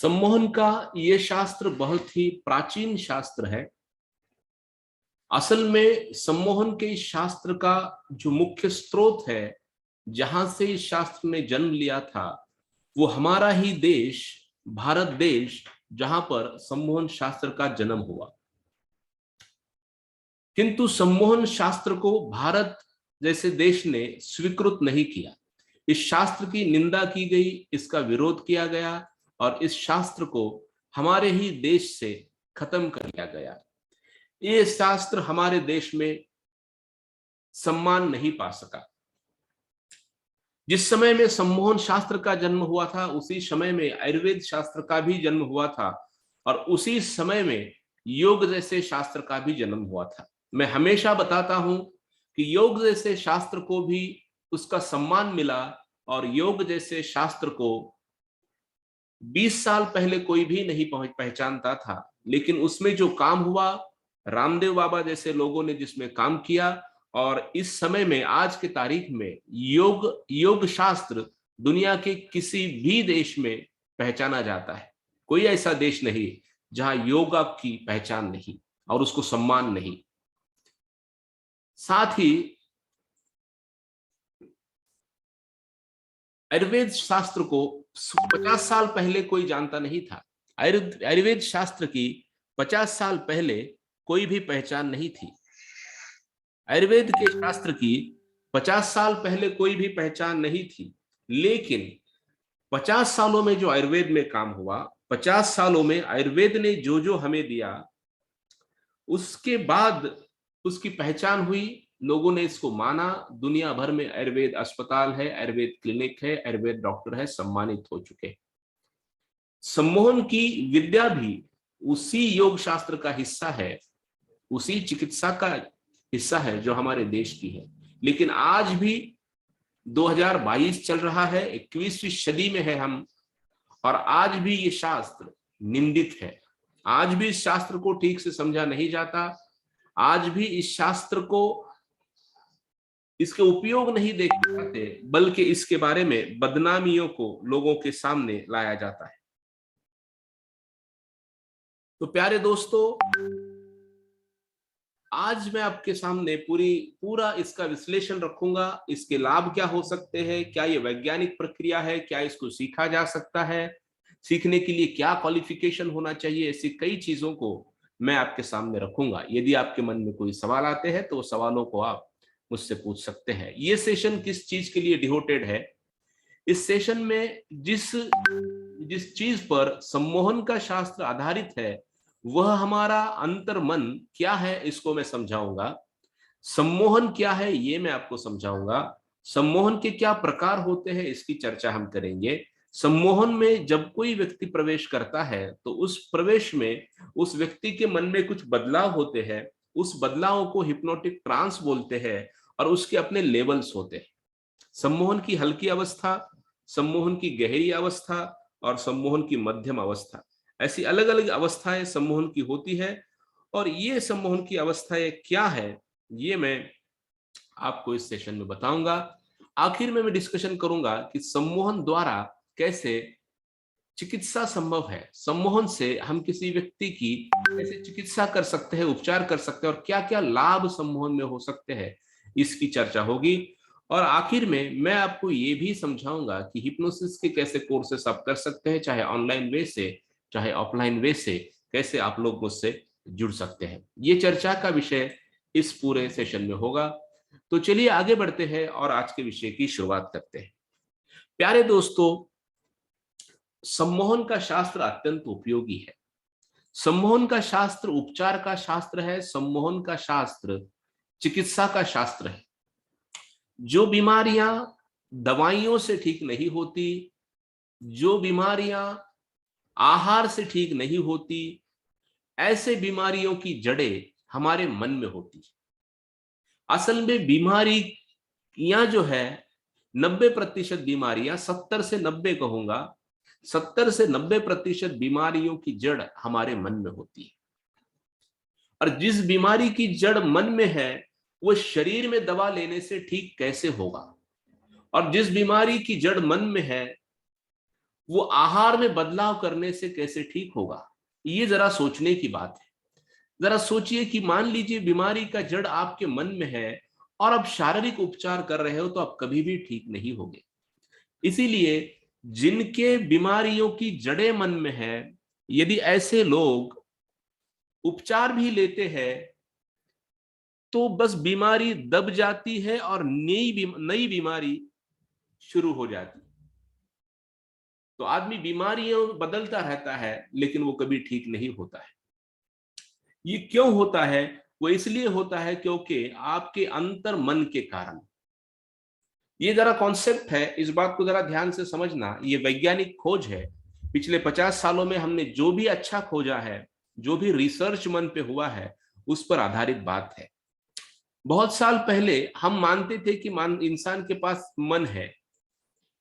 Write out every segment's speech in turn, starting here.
सम्मोहन का ये शास्त्र बहुत ही प्राचीन शास्त्र है। असल में सम्मोहन के इस शास्त्र का जो मुख्य स्रोत है, जहां से इस शास्त्र ने जन्म लिया था, वो हमारा ही देश भारत देश, जहां पर सम्मोहन शास्त्र का जन्म हुआ। किंतु सम्मोहन शास्त्र को भारत जैसे देश ने स्वीकृत नहीं किया। इस शास्त्र की निंदा की गई, इसका विरोध किया गया और इस शास्त्र को हमारे ही देश से खत्म कर दिया गया। ये शास्त्र हमारे देश में सम्मान नहीं पा सका। जिस समय में सम्मोहन शास्त्र का जन्म हुआ था, उसी समय में आयुर्वेद शास्त्र का भी जन्म हुआ था और उसी समय में योग जैसे शास्त्र का भी जन्म हुआ था। मैं हमेशा बताता हूं कि योग जैसे शास्त्र को भी उसका सम्मान मिला और योग जैसे शास्त्र को 20 साल पहले कोई भी नहीं पहचानता था, लेकिन उसमें जो काम हुआ, रामदेव बाबा जैसे लोगों ने जिसमें काम किया, और इस समय में आज के तारीख में योग शास्त्र दुनिया के किसी भी देश में पहचाना जाता है। कोई ऐसा देश नहीं जहां योगा की पहचान नहीं और उसको सम्मान नहीं। साथ ही आयुर्वेद शास्त्र को 50 साल पहले कोई जानता नहीं था। आयुर्वेद शास्त्र की 50 साल पहले कोई भी पहचान नहीं थी। आयुर्वेद के शास्त्र की 50 साल पहले कोई भी पहचान नहीं थी, लेकिन 50 सालों में जो आयुर्वेद में काम हुआ, 50 सालों में आयुर्वेद ने जो जो हमें दिया, उसके बाद उसकी पहचान हुई, लोगों ने इसको माना। दुनिया भर में आयुर्वेद अस्पताल है, आयुर्वेद क्लिनिक है, आयुर्वेद डॉक्टर है, सम्मानित हो चुके। सम्मोहन की विद्या भी उसी योग शास्त्र का हिस्सा है, उसी चिकित्सा का हिस्सा है जो हमारे देश की है। लेकिन आज भी 2022 चल रहा है, 21वीं सदी में है हम, और आज भी ये शास्त्र निंदित है। आज भी इस शास्त्र को ठीक से समझा नहीं जाता। आज भी इस शास्त्र को, इसके उपयोग नहीं देखे जाते, बल्कि इसके बारे में बदनामियों को लोगों के सामने लाया जाता है। तो प्यारे दोस्तों, आज मैं आपके सामने पूरा इसका विश्लेषण रखूंगा। इसके लाभ क्या हो सकते हैं, क्या ये वैज्ञानिक प्रक्रिया है, क्या इसको सीखा जा सकता है, सीखने के लिए क्या क्वालिफिकेशन होना चाहिए, ऐसी कई चीजों को मैं आपके सामने रखूंगा। यदि आपके मन में कोई सवाल आते हैं तो सवालों को आप मुझसे पूछ सकते हैं। ये सेशन किस चीज के लिए डिवोटेड है? इस सेशन में जिस चीज पर सम्मोहन का शास्त्र आधारित है, वह हमारा अंतर मन क्या है, इसको मैं समझाऊंगा। सम्मोहन क्या है ये मैं आपको समझाऊंगा। सम्मोहन के क्या प्रकार होते हैं, इसकी चर्चा हम करेंगे। सम्मोहन में जब कोई व्यक्ति प्रवेश करता है तो उस प्रवेश में उस व्यक्ति के मन में कुछ बदलाव होते हैं। उस बदलाव को हिप्नोटिक ट्रांस बोलते हैं और उसके अपने लेवल्स होते हैं। सम्मोहन की हल्की अवस्था, सम्मोहन की गहरी अवस्था और सम्मोहन की मध्यम अवस्था, ऐसी अलग अलग अवस्थाएं सम्मोहन की होती है। और ये सम्मोहन की अवस्थाएं क्या है, ये मैं आपको इस सेशन में बताऊंगा। आखिर में मैं डिस्कशन करूंगा कि सम्मोहन द्वारा कैसे चिकित्सा संभव है, सम्मोहन से हम किसी व्यक्ति की कैसे चिकित्सा कर सकते हैं, उपचार कर सकते हैं, और क्या क्या लाभ सम्मोहन में हो सकते हैं, इसकी चर्चा होगी। और आखिर में मैं आपको ये भी समझाऊंगा कि हिप्नोसिस के कैसे कोर्सेस आप कर सकते हैं, चाहे ऑनलाइन वे से चाहे ऑफलाइन वे से, कैसे आप लोग मुझसे जुड़ सकते हैं। ये चर्चा का विषय इस पूरे सेशन में होगा। तो चलिए आगे बढ़ते हैं और आज के विषय की शुरुआत करते हैं। प्यारे दोस्तों, सम्मोहन का शास्त्र अत्यंत उपयोगी है। सम्मोहन का शास्त्र उपचार का शास्त्र है। सम्मोहन का शास्त्र चिकित्सा का शास्त्र है। जो बीमारियां दवाइयों से ठीक नहीं होती, जो बीमारियां आहार से ठीक नहीं होती, ऐसे बीमारियों की जड़ें हमारे मन में होती। असल में बीमारियां जो है, 90% बीमारियां, 70 से 90 कहूंगा, 70 से 90% बीमारियों की जड़ हमारे मन में होती है। और जिस बीमारी की जड़ मन में है, वो शरीर में दवा लेने से ठीक कैसे होगा? और जिस बीमारी की जड़ मन में है, वो आहार में बदलाव करने से कैसे ठीक होगा? ये जरा सोचने की बात है। जरा सोचिए कि मान लीजिए बीमारी का जड़ आपके मन में है और अब शारीरिक उपचार कर रहे हो तो आप कभी भी ठीक नहीं होगे। इसीलिए जिनके बीमारियों की जड़ें मन में है, यदि ऐसे लोग उपचार भी लेते हैं तो बस बीमारी दब जाती है और नई बीमारी शुरू हो जाती है। तो आदमी बीमारियों में बदलता रहता है लेकिन वो कभी ठीक नहीं होता है। ये क्यों होता है? वो इसलिए होता है क्योंकि आपके अंतर मन के कारण। ये जरा कॉन्सेप्ट है, इस बात को जरा ध्यान से समझना। ये वैज्ञानिक खोज है। पिछले 50 सालों में हमने जो भी अच्छा खोजा है, जो भी रिसर्च मन पे हुआ है, उस पर आधारित बात है। बहुत साल पहले हम मानते थे कि इंसान के पास मन है,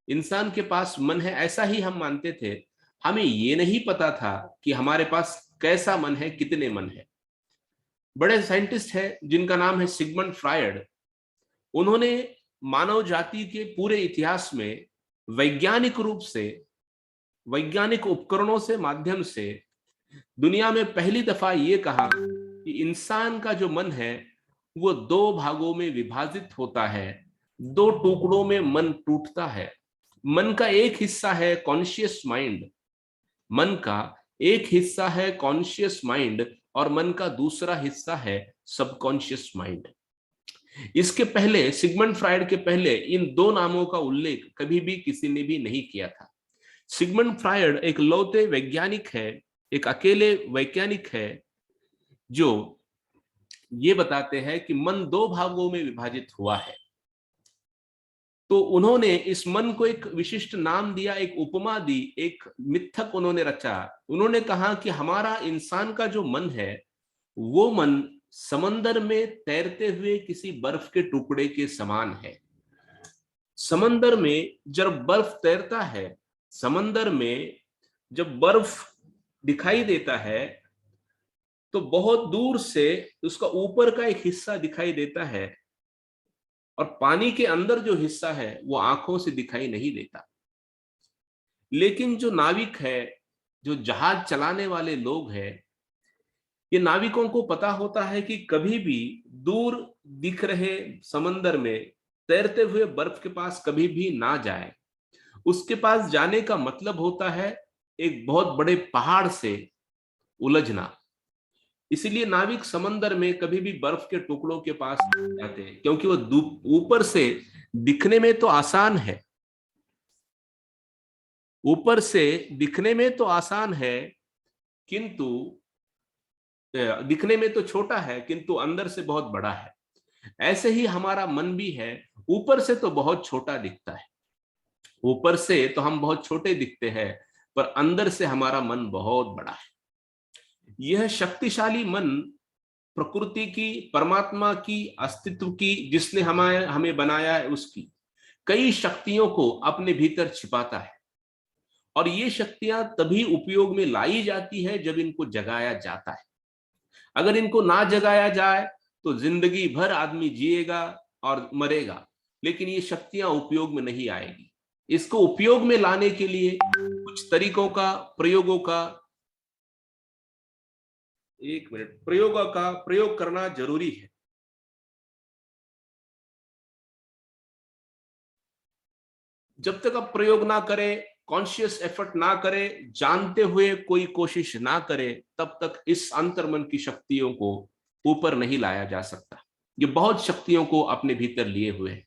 इंसान के पास मन है, ऐसा ही हम मानते थे। हमें ये नहीं पता था कि हमारे पास कैसा मन है, कितने मन है। बड़े साइंटिस्ट है जिनका नाम है सिगमंड फ्रायड। उन्होंने मानव जाति के पूरे इतिहास में वैज्ञानिक रूप से, वैज्ञानिक उपकरणों से माध्यम से दुनिया में पहली दफा ये कहा कि इंसान का जो मन है वो दो भागों में विभाजित होता है, दो टुकड़ों में मन टूटता है। मन का एक हिस्सा है कॉन्शियस माइंड, मन का एक हिस्सा है कॉन्शियस माइंड और मन का दूसरा हिस्सा है सबकॉन्शियस माइंड। इसके पहले, सिगमंड फ्रायड के पहले, इन दो नामों का उल्लेख कभी भी किसी ने भी नहीं किया था। सिगमंड फ्रायड एक लौते वैज्ञानिक है, एक अकेले वैज्ञानिक है जो ये बताते हैं कि मन दो भागों में विभाजित हुआ है। तो उन्होंने इस मन को एक विशिष्ट नाम दिया, एक उपमा दी, एक मिथक उन्होंने रचा। उन्होंने कहा कि हमारा इंसान का जो मन है वो मन समंदर में तैरते हुए किसी बर्फ के टुकड़े के समान है। समंदर में जब बर्फ तैरता है, समंदर में जब बर्फ दिखाई देता है तो बहुत दूर से उसका ऊपर का एक हिस्सा दिखाई देता है और पानी के अंदर जो हिस्सा है वो आंखों से दिखाई नहीं देता। लेकिन जो नाविक है, जो जहाज चलाने वाले लोग हैं, ये नाविकों को पता होता है कि कभी भी दूर दिख रहे समंदर में तैरते हुए बर्फ के पास कभी भी ना जाए। उसके पास जाने का मतलब होता है एक बहुत बड़े पहाड़ से उलझना। इसीलिए नाविक समंदर में कभी भी बर्फ के टुकड़ों के पास नहीं जाते, क्योंकि वो ऊपर से दिखने में तो आसान है, ऊपर से दिखने में तो आसान है, किंतु दिखने में तो छोटा है किंतु अंदर से बहुत बड़ा है। ऐसे ही हमारा मन भी है, ऊपर से तो बहुत छोटा दिखता है, ऊपर से तो हम बहुत छोटे दिखते हैं, पर अंदर से हमारा मन बहुत बड़ा है। यह शक्तिशाली मन प्रकृति की, परमात्मा की, अस्तित्व की, जिसने हमें बनाया है, उसकी कई शक्तियों को अपने भीतर छिपाता है। और ये शक्तियां तभी उपयोग में लाई जाती है जब इनको जगाया जाता है। अगर इनको ना जगाया जाए तो जिंदगी भर आदमी जिएगा और मरेगा, लेकिन ये शक्तियां उपयोग में नहीं आएगी। इसको उपयोग में लाने के लिए कुछ तरीकों का, प्रयोगों का, एक मिनट, प्रयोगों का प्रयोग करना जरूरी है। जब तक आप प्रयोग ना करें, कॉन्शियस एफर्ट ना करें, जानते हुए कोई कोशिश ना करें, तब तक इस अंतर्मन की शक्तियों को ऊपर नहीं लाया जा सकता। ये बहुत शक्तियों को अपने भीतर लिए हुए है।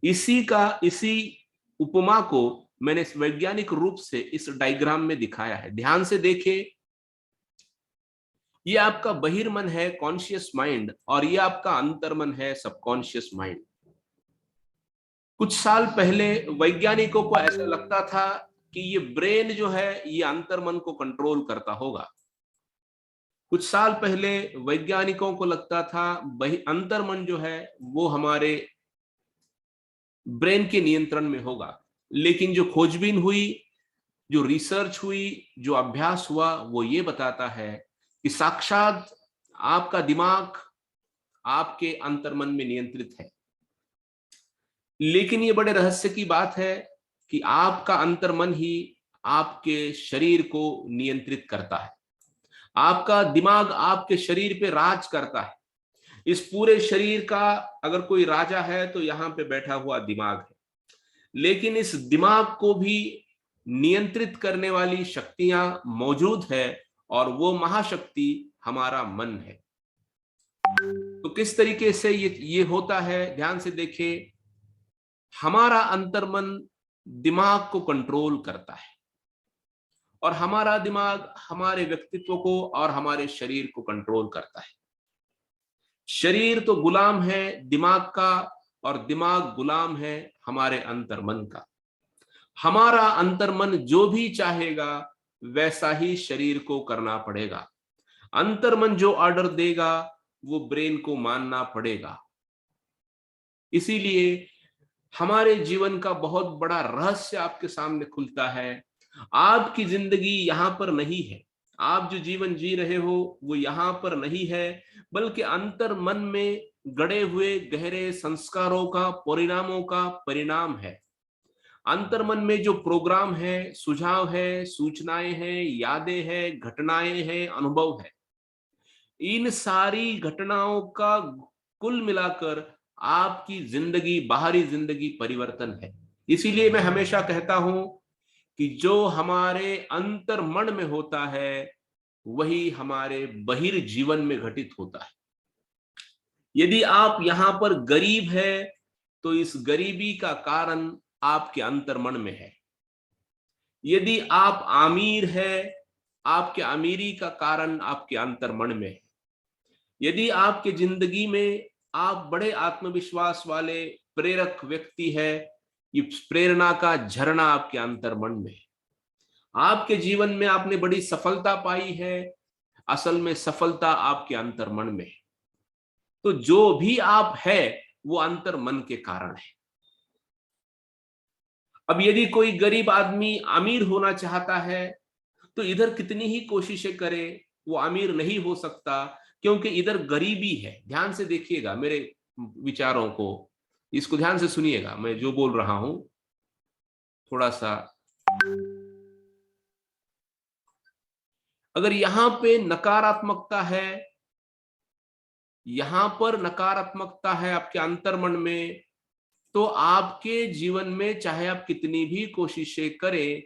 इसी उपमा को मैंने वैज्ञानिक रूप से इस डायग्राम में दिखाया है। ध्यान से देखें, ये आपका बहिर्मन है, कॉन्शियस माइंड, और ये आपका अंतर्मन है, सबकॉन्शियस माइंड। कुछ साल पहले वैज्ञानिकों को ऐसा लगता था कि ये ब्रेन जो है ये अंतर्मन को कंट्रोल करता होगा। कुछ साल पहले वैज्ञानिकों को लगता था अंतर्मन जो है वो हमारे ब्रेन के नियंत्रण में होगा। लेकिन जो खोजबीन हुई, जो रिसर्च हुई, जो अभ्यास हुआ, वो ये बताता है कि साक्षात आपका दिमाग आपके अंतर्मन में नियंत्रित है। लेकिन ये बड़े रहस्य की बात है कि आपका अंतर्मन ही आपके शरीर को नियंत्रित करता है। आपका दिमाग आपके शरीर पे राज करता है। इस पूरे शरीर का अगर कोई राजा है तो यहाँ पे बैठा हुआ दिमाग है। लेकिन इस दिमाग को भी नियंत्रित करने वाली शक्तियां मौजूद है, और वो महाशक्ति हमारा मन है। तो किस तरीके से ये होता है, ध्यान से देखें। हमारा अंतर्मन दिमाग को कंट्रोल करता है, और हमारा दिमाग हमारे व्यक्तित्व को और हमारे शरीर को कंट्रोल करता है। शरीर तो गुलाम है दिमाग का, और दिमाग गुलाम है हमारे अंतर्मन का। हमारा अंतर्मन जो भी चाहेगा वैसा ही शरीर को करना पड़ेगा। अंतर्मन जो ऑर्डर देगा वो ब्रेन को मानना पड़ेगा। इसीलिए हमारे जीवन का बहुत बड़ा रहस्य आपके सामने खुलता है। आपकी जिंदगी यहां पर नहीं है, आप जो जीवन जी रहे हो वो यहां पर नहीं है, बल्कि अंतर मन में गड़े हुए गहरे संस्कारों का, परिणामों का परिणाम है। अंतर मन में जो प्रोग्राम है, सुझाव है, सूचनाएं हैं, यादें हैं, घटनाएं हैं, अनुभव है, इन सारी घटनाओं का कुल मिलाकर आपकी जिंदगी, बाहरी जिंदगी परिवर्तन है। इसीलिए मैं हमेशा कहता हूं कि जो हमारे अंतर मन में होता है वही हमारे बहिर् जीवन में घटित होता है। यदि आप यहां पर गरीब है तो इस गरीबी का कारण आपके अंतर्मन में है। यदि आप अमीर है, आपके अमीरी का कारण आपके अंतर्मन में है। यदि आपके जिंदगी में आप बड़े आत्मविश्वास वाले प्रेरक व्यक्ति है, ये प्रेरणा का झरना आपके अंतर्मन में है। आपके जीवन में आपने बड़ी सफलता पाई है, असल में सफलता आपके अंतर्मन में है। तो जो भी आप है वो अंतर्मन के कारण है। अब यदि कोई गरीब आदमी अमीर होना चाहता है तो इधर कितनी ही कोशिशें करे वो अमीर नहीं हो सकता, क्योंकि इधर गरीबी है। ध्यान से देखिएगा मेरे विचारों को, इसको ध्यान से सुनिएगा, मैं जो बोल रहा हूं थोड़ा सा। अगर यहां पे नकारात्मकता है, यहां पर नकारात्मकता है आपके अंतर्मन में, तो आपके जीवन में चाहे आप कितनी भी कोशिशें करें,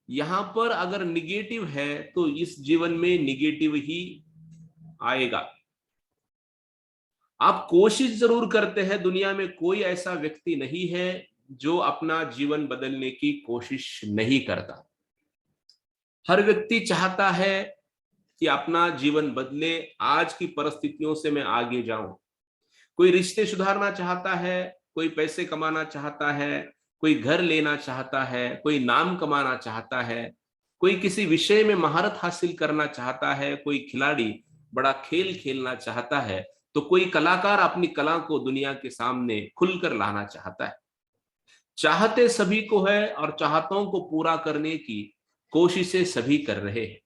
यहां पर अगर निगेटिव है तो इस जीवन में निगेटिव ही आएगा। आप कोशिश जरूर करते हैं, दुनिया में कोई ऐसा व्यक्ति नहीं है जो अपना जीवन बदलने की कोशिश नहीं करता। हर व्यक्ति चाहता है कि अपना जीवन बदले, आज की परिस्थितियों से मैं आगे जाऊं। कोई रिश्ते सुधारना चाहता है, कोई पैसे कमाना चाहता है, कोई घर लेना चाहता है, कोई नाम कमाना चाहता है, कोई किसी विषय में महारत हासिल करना चाहता है, कोई खिलाड़ी बड़ा खेल खेलना चाहता है, तो कोई कलाकार अपनी कला को दुनिया के सामने खुलकर लाना चाहता है। चाहते सभी को है और चाहतों को पूरा करने की कोशिशें सभी कर रहे हैं,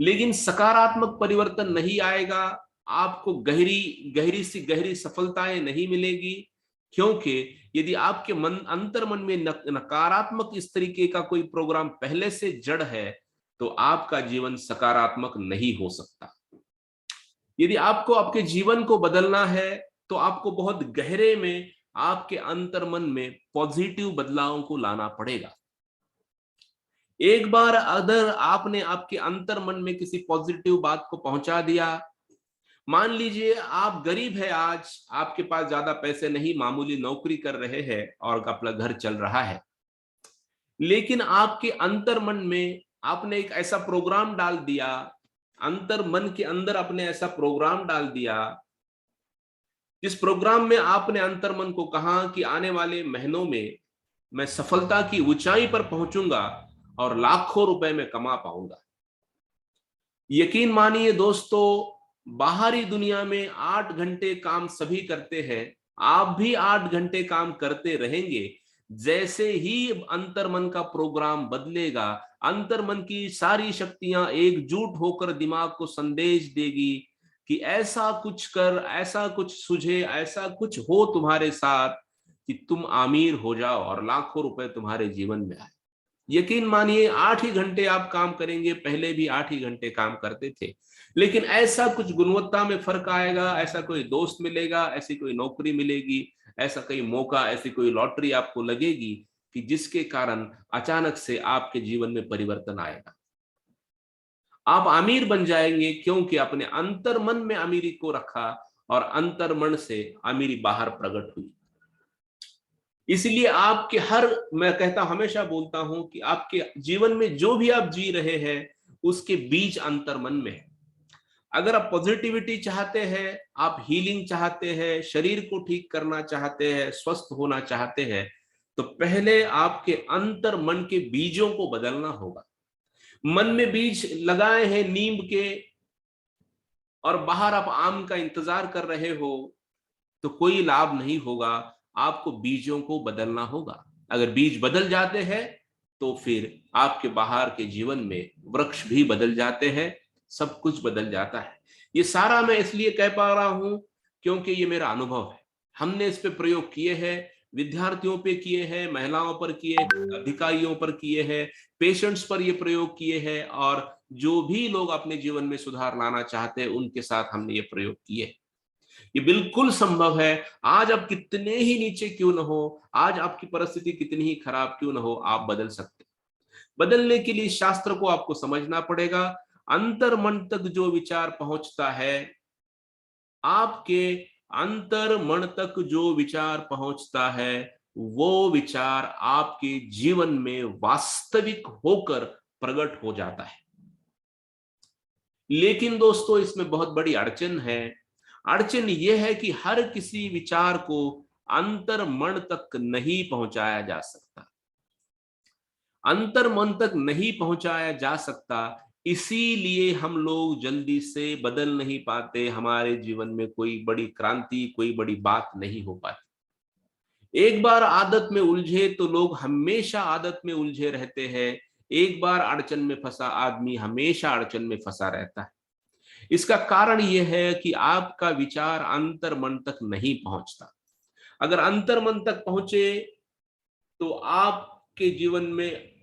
लेकिन सकारात्मक परिवर्तन नहीं आएगा। आपको गहरी गहरी सी गहरी सफलताएं नहीं मिलेगी, क्योंकि यदि आपके मन, अंतर्मन में नकारात्मक इस तरीके का कोई प्रोग्राम पहले से जड़ है तो आपका जीवन सकारात्मक नहीं हो सकता। यदि आपको आपके जीवन को बदलना है तो आपको बहुत गहरे में आपके अंतर्मन में पॉजिटिव बदलावों को लाना पड़ेगा। एक बार अगर आपने आपके अंतर्मन में किसी पॉजिटिव बात को पहुंचा दिया, मान लीजिए आप गरीब है, आज आपके पास ज्यादा पैसे नहीं, मामूली नौकरी कर रहे हैं और अपना घर चल रहा है, लेकिन आपके अंतर्मन में आपने एक ऐसा प्रोग्राम डाल दिया, अंतर्मन के अंदर आपने ऐसा प्रोग्राम डाल दिया, जिस प्रोग्राम में आपने अंतर्मन को कहा कि आने वाले महीनों में मैं सफलता की ऊंचाई पर पहुंचूंगा और लाखों रुपए में कमा पाऊंगा। यकीन मानिए दोस्तों, बाहरी दुनिया में 8 घंटे काम सभी करते हैं, आप भी 8 घंटे काम करते रहेंगे। जैसे ही अंतर्मन का प्रोग्राम बदलेगा, अंतर्मन की सारी शक्तियां एकजुट होकर दिमाग को संदेश देगी कि ऐसा कुछ कर, ऐसा कुछ सुझे, ऐसा कुछ हो तुम्हारे साथ कि तुम अमीर हो जाओ और लाखों रुपए तुम्हारे जीवन में आए। यकीन मानिए 8 ही घंटे आप काम करेंगे, पहले भी 8 ही घंटे काम करते थे, लेकिन ऐसा कुछ गुणवत्ता में फर्क आएगा, ऐसा कोई दोस्त मिलेगा, ऐसी कोई नौकरी मिलेगी, ऐसा कोई मौका, ऐसी कोई लॉटरी आपको लगेगी कि जिसके कारण अचानक से आपके जीवन में परिवर्तन आएगा। आप अमीर बन जाएंगे क्योंकि अपने अंतर्मन में अमीरी को रखा और अंतर्मन से अमीरी बाहर प्रकट हुई। इसलिए आपके हर, मैं कहता हमेशा बोलता हूं कि आपके जीवन में जो भी आप जी रहे हैं उसके बीज अंतर्मन में है। अगर आप पॉजिटिविटी चाहते हैं, आप हीलिंग चाहते हैं, शरीर को ठीक करना चाहते हैं, स्वस्थ होना चाहते हैं, तो पहले आपके अंतर्मन के बीजों को बदलना होगा। मन में बीज लगाए हैं नींब के और बाहर आप आम का इंतजार कर रहे हो तो कोई लाभ नहीं होगा। आपको बीजों को बदलना होगा। अगर बीज बदल जाते हैं तो फिर आपके बाहर के जीवन में वृक्ष भी बदल जाते हैं, सब कुछ बदल जाता है। ये सारा मैं इसलिए कह पा रहा हूं क्योंकि ये मेरा अनुभव है। हमने इस पे प्रयोग किए हैं, विद्यार्थियों पे किए हैं, महिलाओं पर किए हैं, अधिकारियों पर किए हैं, पेशेंट्स पर ये प्रयोग किए हैं, और जो भी लोग अपने जीवन में सुधार लाना चाहते हैं उनके साथ हमने ये प्रयोग किए। ये बिल्कुल संभव है। आज आप कितने ही नीचे क्यों न हो, आज आपकी परिस्थिति कितनी ही खराब क्यों न हो, आप बदल सकते। बदलने के लिए शास्त्र को आपको समझना पड़ेगा। अंतर मन तक जो विचार पहुंचता है, आपके अंतर मन तक जो विचार पहुंचता है, वो विचार आपके जीवन में वास्तविक होकर प्रकट हो जाता है। लेकिन दोस्तों इसमें बहुत बड़ी अड़चन है। अड़चन यह है कि हर किसी विचार को अंतर मन तक नहीं पहुंचाया जा सकता। अंतर मन तक नहीं पहुंचाया जा सकता, इसीलिए हम लोग जल्दी से बदल नहीं पाते। हमारे जीवन में कोई बड़ी क्रांति, कोई बड़ी बात नहीं हो पाती। एक बार आदत में उलझे तो लोग हमेशा आदत में उलझे रहते हैं। एक बार अड़चन में फंसा आदमी हमेशा अड़चन में फंसा रहता है। इसका कारण यह है कि आपका विचार अंतर मन तक नहीं पहुंचता। अगर अंतर मन तक पहुंचे तो आपके जीवन में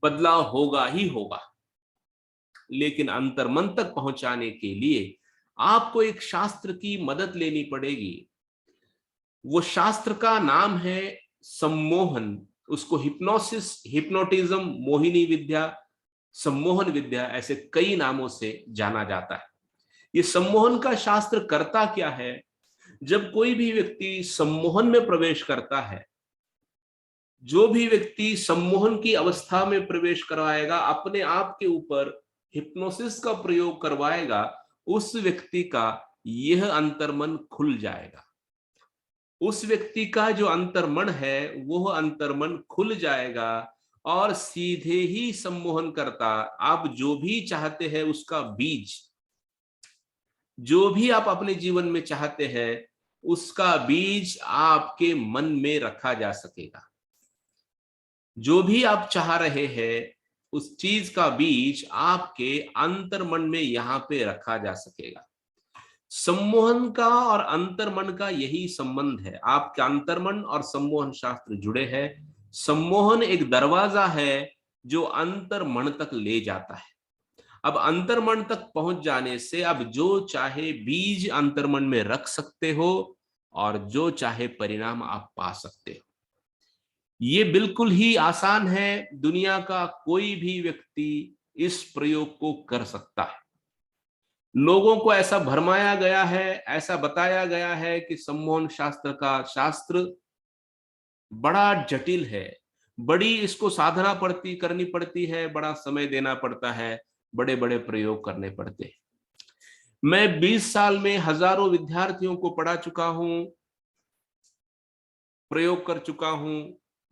बदलाव होगा ही होगा। लेकिन अंतर मन तक पहुंचाने के लिए आपको एक शास्त्र की मदद लेनी पड़ेगी। वो शास्त्र का नाम है सम्मोहन। उसको हिप्नोसिस, हिप्नोटिज्म, मोहिनी विद्या, सम्मोहन विद्या, ऐसे कई नामों से जाना जाता है। ये सम्मोहन का शास्त्र करता क्या है? जब कोई भी व्यक्ति सम्मोहन में प्रवेश करता है, जो भी व्यक्ति सम्मोहन की अवस्था में प्रवेश करवाएगा, अपने आप के ऊपर हिप्नोसिस का प्रयोग करवाएगा, उस व्यक्ति का यह अंतर्मन खुल जाएगा। उस व्यक्ति का जो अंतर्मन है वह अंतर्मन खुल जाएगा और सीधे ही सम्मोहन करता, आप जो भी चाहते हैं उसका बीज, जो भी आप अपने जीवन में चाहते हैं उसका बीज आपके मन में रखा जा सकेगा। जो भी आप चाह रहे हैं उस चीज का बीज आपके अंतर्मन में यहां पे रखा जा सकेगा। सम्मोहन का और अंतर्मन का यही संबंध है। आपके अंतर्मन और सम्मोहन शास्त्र जुड़े हैं। सम्मोहन एक दरवाजा है जो अंतर्मन तक ले जाता है। अब अंतर्मन तक पहुंच जाने से अब जो चाहे बीज अंतर्मन में रख सकते हो और जो चाहे परिणाम आप पा सकते हो। ये बिल्कुल ही आसान है। दुनिया का कोई भी व्यक्ति इस प्रयोग को कर सकता है। लोगों को ऐसा भरमाया गया है, ऐसा बताया गया है कि सम्मोहन शास्त्र का शास्त्र बड़ा जटिल है, बड़ी इसको साधना करनी पड़ती है, बड़ा समय देना पड़ता है, बड़े बड़े प्रयोग करने पड़ते हैं। मैं 20 साल में हजारों विद्यार्थियों को पढ़ा चुका हूं, प्रयोग कर चुका हूं,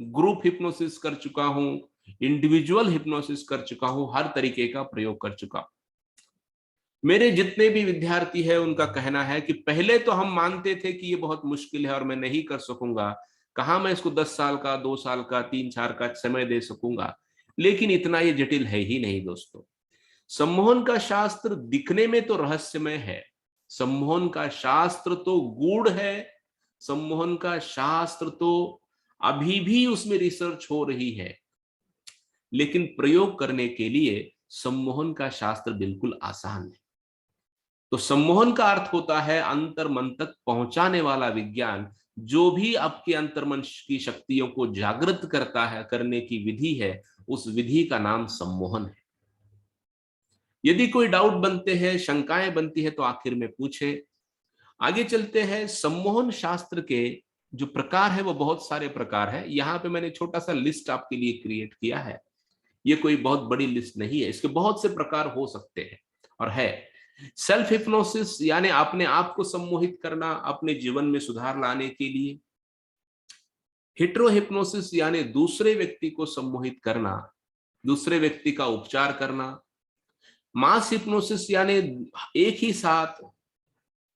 ग्रुप हिप्नोसिस कर चुका हूं, इंडिविजुअल हिप्नोसिस कर चुका हूं, हर तरीके का प्रयोग कर चुका हूं। मेरे जितने भी विद्यार्थी हैं उनका कहना है कि पहले तो हम मानते थे कि ये बहुत मुश्किल है और मैं नहीं कर सकूंगा, कहाँ मैं इसको 10 साल का, 2 साल का, 3 साल का समय दे सकूंगा, लेकिन इतना ये जटिल है ही नहीं दोस्तों। सम्मोहन का शास्त्र दिखने में तो रहस्यमय है, सम्मोहन का शास्त्र तो गूढ़ है, सम्मोहन का शास्त्र तो अभी भी उसमें रिसर्च हो रही है, लेकिन प्रयोग करने के लिए सम्मोहन का शास्त्र बिल्कुल आसान है। तो सम्मोहन का अर्थ होता है अंतर मन तक पहुंचाने वाला विज्ञान। जो भी आपके अंतर्मन की शक्तियों को जागृत करता है, करने की विधि है, उस विधि का नाम सम्मोहन है। यदि कोई डाउट बनते हैं, शंकाएं बनती है, तो आखिर में पूछे। आगे चलते हैं। सम्मोहन शास्त्र के जो प्रकार है वो बहुत सारे प्रकार है। यहाँ पे मैंने छोटा सा लिस्ट आपके लिए क्रिएट किया है। ये कोई बहुत बड़ी लिस्ट नहीं है, इसके बहुत से प्रकार हो सकते हैं। और है सेल्फ हिप्नोसिस, यानी अपने आप को सम्मोहित करना अपने जीवन में सुधार लाने के लिए। हेटेरो हिप्नोसिस, यानी दूसरे व्यक्ति को सम्मोहित करना, दूसरे व्यक्ति का उपचार करना। मास हिप्नोसिस, यानी एक ही साथ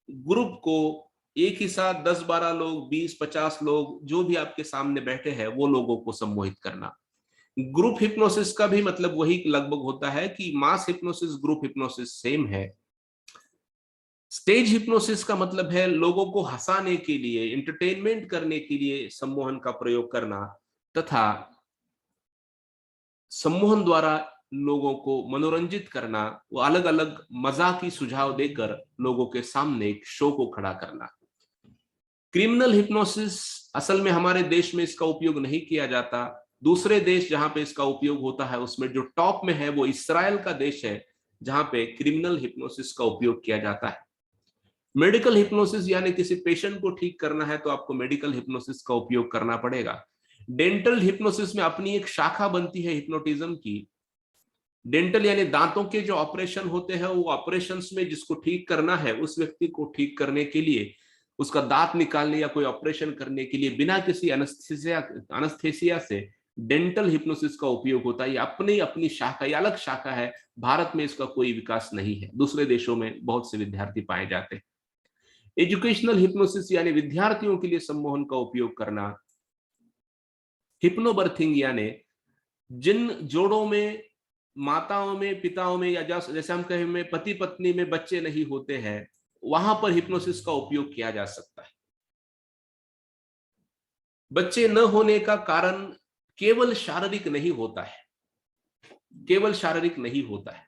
ग्रुप को, एक ही साथ 10-12 लोग, 20-50 लोग, जो भी आपके सामने बैठे हैं वो लोगों को सम्मोहित करना। ग्रुप हिप्नोसिस का भी मतलब वही लगभग होता है कि मास हिप्नोसिस, ग्रुप हिप्नोसिस सेम है। स्टेज हिप्नोसिस का मतलब है लोगों को हंसाने के लिए, एंटरटेनमेंट करने के लिए सम्मोहन का प्रयोग करना, तथा सम्मोहन द्वारा लोगों को मनोरंजित करना, वो अलग अलग मजाकी सुझाव देकर लोगों के सामने एक शो को खड़ा करना। क्रिमिनल हिप्नोसिस, असल में हमारे देश में इसका उपयोग नहीं किया जाता। दूसरे देश जहां पे इसका उपयोग होता है उसमें जो टॉप में है वो इस्राएल का देश है, जहां पे क्रिमिनल हिप्नोसिस का उपयोग किया जाता है। मेडिकल हिप्नोसिस, यानी किसी पेशेंट को ठीक करना है तो आपको मेडिकल हिप्नोसिस का उपयोग करना पड़ेगा। डेंटल हिप्नोसिस में अपनी एक शाखा बनती है हिप्नोटिज्म की। डेंटल यानी दांतों के जो ऑपरेशन होते हैं, वो ऑपरेशंस में जिसको ठीक करना है, उस व्यक्ति को ठीक करने के लिए, उसका दांत निकालने या कोई ऑपरेशन करने के लिए बिना किसी अनस्थेसिया से डेंटल हिप्नोसिस का उपयोग होता है। ये अपनी अपनी शाखा, ये अलग शाखा है। भारत में इसका कोई विकास नहीं है, दूसरे देशों में बहुत से विद्यार्थी पाए जाते हैं। एजुकेशनल हिप्नोसिस, यानी विद्यार्थियों के लिए सम्मोहन का उपयोग करना। हिप्नोबर्थिंग, यानी जिन जोड़ों में, माताओं में, पिताओं में, या जैसे हम कहें में पति पत्नी में बच्चे नहीं होते हैं, वहां पर हिप्नोसिस का उपयोग किया जा सकता है। बच्चे न होने का कारण केवल शारीरिक नहीं होता है, केवल शारीरिक नहीं होता है,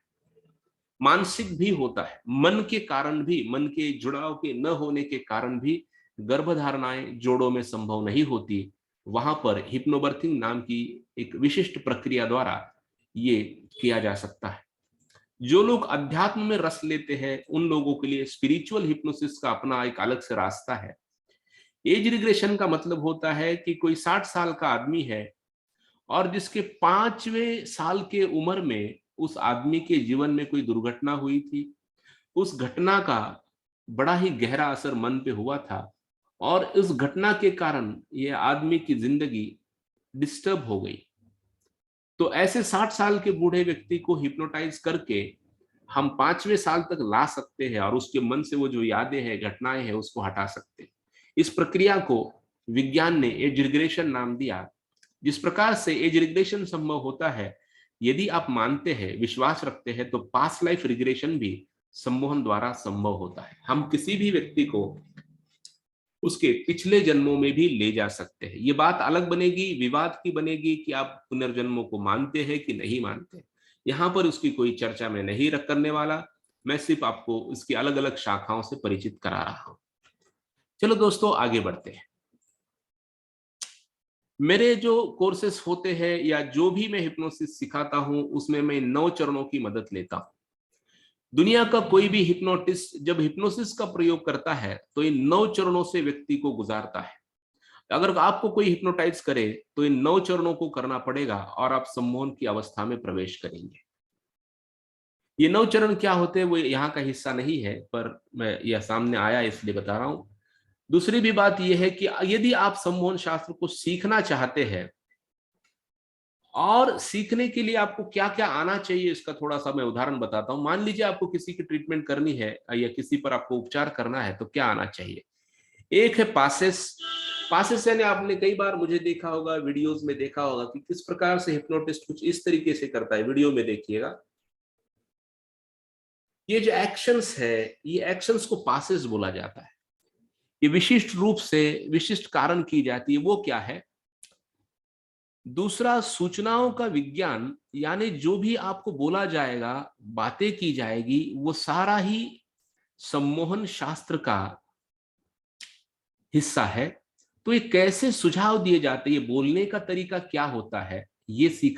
मानसिक भी होता है। मन के कारण भी, मन के जुड़ाव के न होने के कारण भी गर्भधारणाएं जोड़ों में संभव नहीं होती। वहां पर हिप्नोबर्थिंग नाम की एक विशिष्ट प्रक्रिया द्वारा ये किया जा सकता है। जो लोग अध्यात्म में रस लेते हैं उन लोगों के लिए स्पिरिचुअल हिप्नोसिस का अपना एक अलग से रास्ता है। एज रिग्रेशन का मतलब होता है कि कोई 60 साल का आदमी है और जिसके 5वें साल के उम्र में उस आदमी के जीवन में कोई दुर्घटना हुई थी। उस घटना का बड़ा ही गहरा असर मन पे हुआ था और उस घटना के कारण ये आदमी की जिंदगी डिस्टर्ब हो गई। तो ऐसे 60 साल के बूढ़े व्यक्ति को हिप्नोटाइज करके हम 5वें साल तक ला सकते हैं और उसके मन से वो जो यादें हैं, घटनाएं हैं, उसको हटा सकते हैं। इस प्रक्रिया को विज्ञान ने एज रिग्रेशन नाम दिया। जिस प्रकार से एज रिग्रेशन संभव होता है, यदि आप मानते हैं, विश्वास रखते हैं, तो पास्ट लाइफ रिग्रेशन भी सम्मोहन द्वारा संभव होता है। हम किसी भी व्यक्ति को उसके पिछले जन्मों में भी ले जा सकते हैं। ये बात अलग बनेगी, विवाद की बनेगी कि आप पुनर्जन्मों को मानते हैं कि नहीं मानते। यहां पर उसकी कोई चर्चा मैं नहीं करने वाला, मैं सिर्फ आपको इसकी अलग अलग शाखाओं से परिचित करा रहा हूं। चलो दोस्तों, आगे बढ़ते हैं। मेरे जो कोर्सेस होते हैं या जो भी मैं हिप्नोसिस सिखाता हूं, उसमें मैं 9 चरणों की मदद लेता हूं। दुनिया का कोई भी हिप्नोटिस्ट जब हिप्नोसिस का प्रयोग करता है तो इन 9 चरणों से व्यक्ति को गुजारता है। अगर आपको कोई हिप्नोटाइज करे तो इन 9 चरणों को करना पड़ेगा और आप सम्मोहन की अवस्था में प्रवेश करेंगे। ये 9 चरण क्या होते हैं वो यहाँ का हिस्सा नहीं है, पर मैं यह सामने आया इसलिए बता रहा हूं। दूसरी भी बात यह है कि यदि आप सम्मोहन शास्त्र को सीखना चाहते हैं और सीखने के लिए आपको क्या क्या आना चाहिए, इसका थोड़ा सा मैं उदाहरण बताता हूं। मान लीजिए आपको किसी की ट्रीटमेंट करनी है या किसी पर आपको उपचार करना है, तो क्या आना चाहिए? एक है पासेस। पासेस यानी आपने कई बार मुझे देखा होगा, वीडियोस में देखा होगा कि किस प्रकार से हिप्नोटिस्ट कुछ इस तरीके से करता है। वीडियो में देखिएगा, ये जो एक्शंस है, ये एक्शंस को पासेस बोला जाता है। ये विशिष्ट रूप से विशिष्ट कारण की जाती है। वो क्या है? दूसरा, सूचनाओं का विज्ञान, यानी जो भी आपको बोला जाएगा, बातें की जाएगी, वो सारा ही सम्मोहन शास्त्र का हिस्सा है। तो ये कैसे सुझाव दिए जाते हैं, ये बोलने का तरीका क्या होता है, ये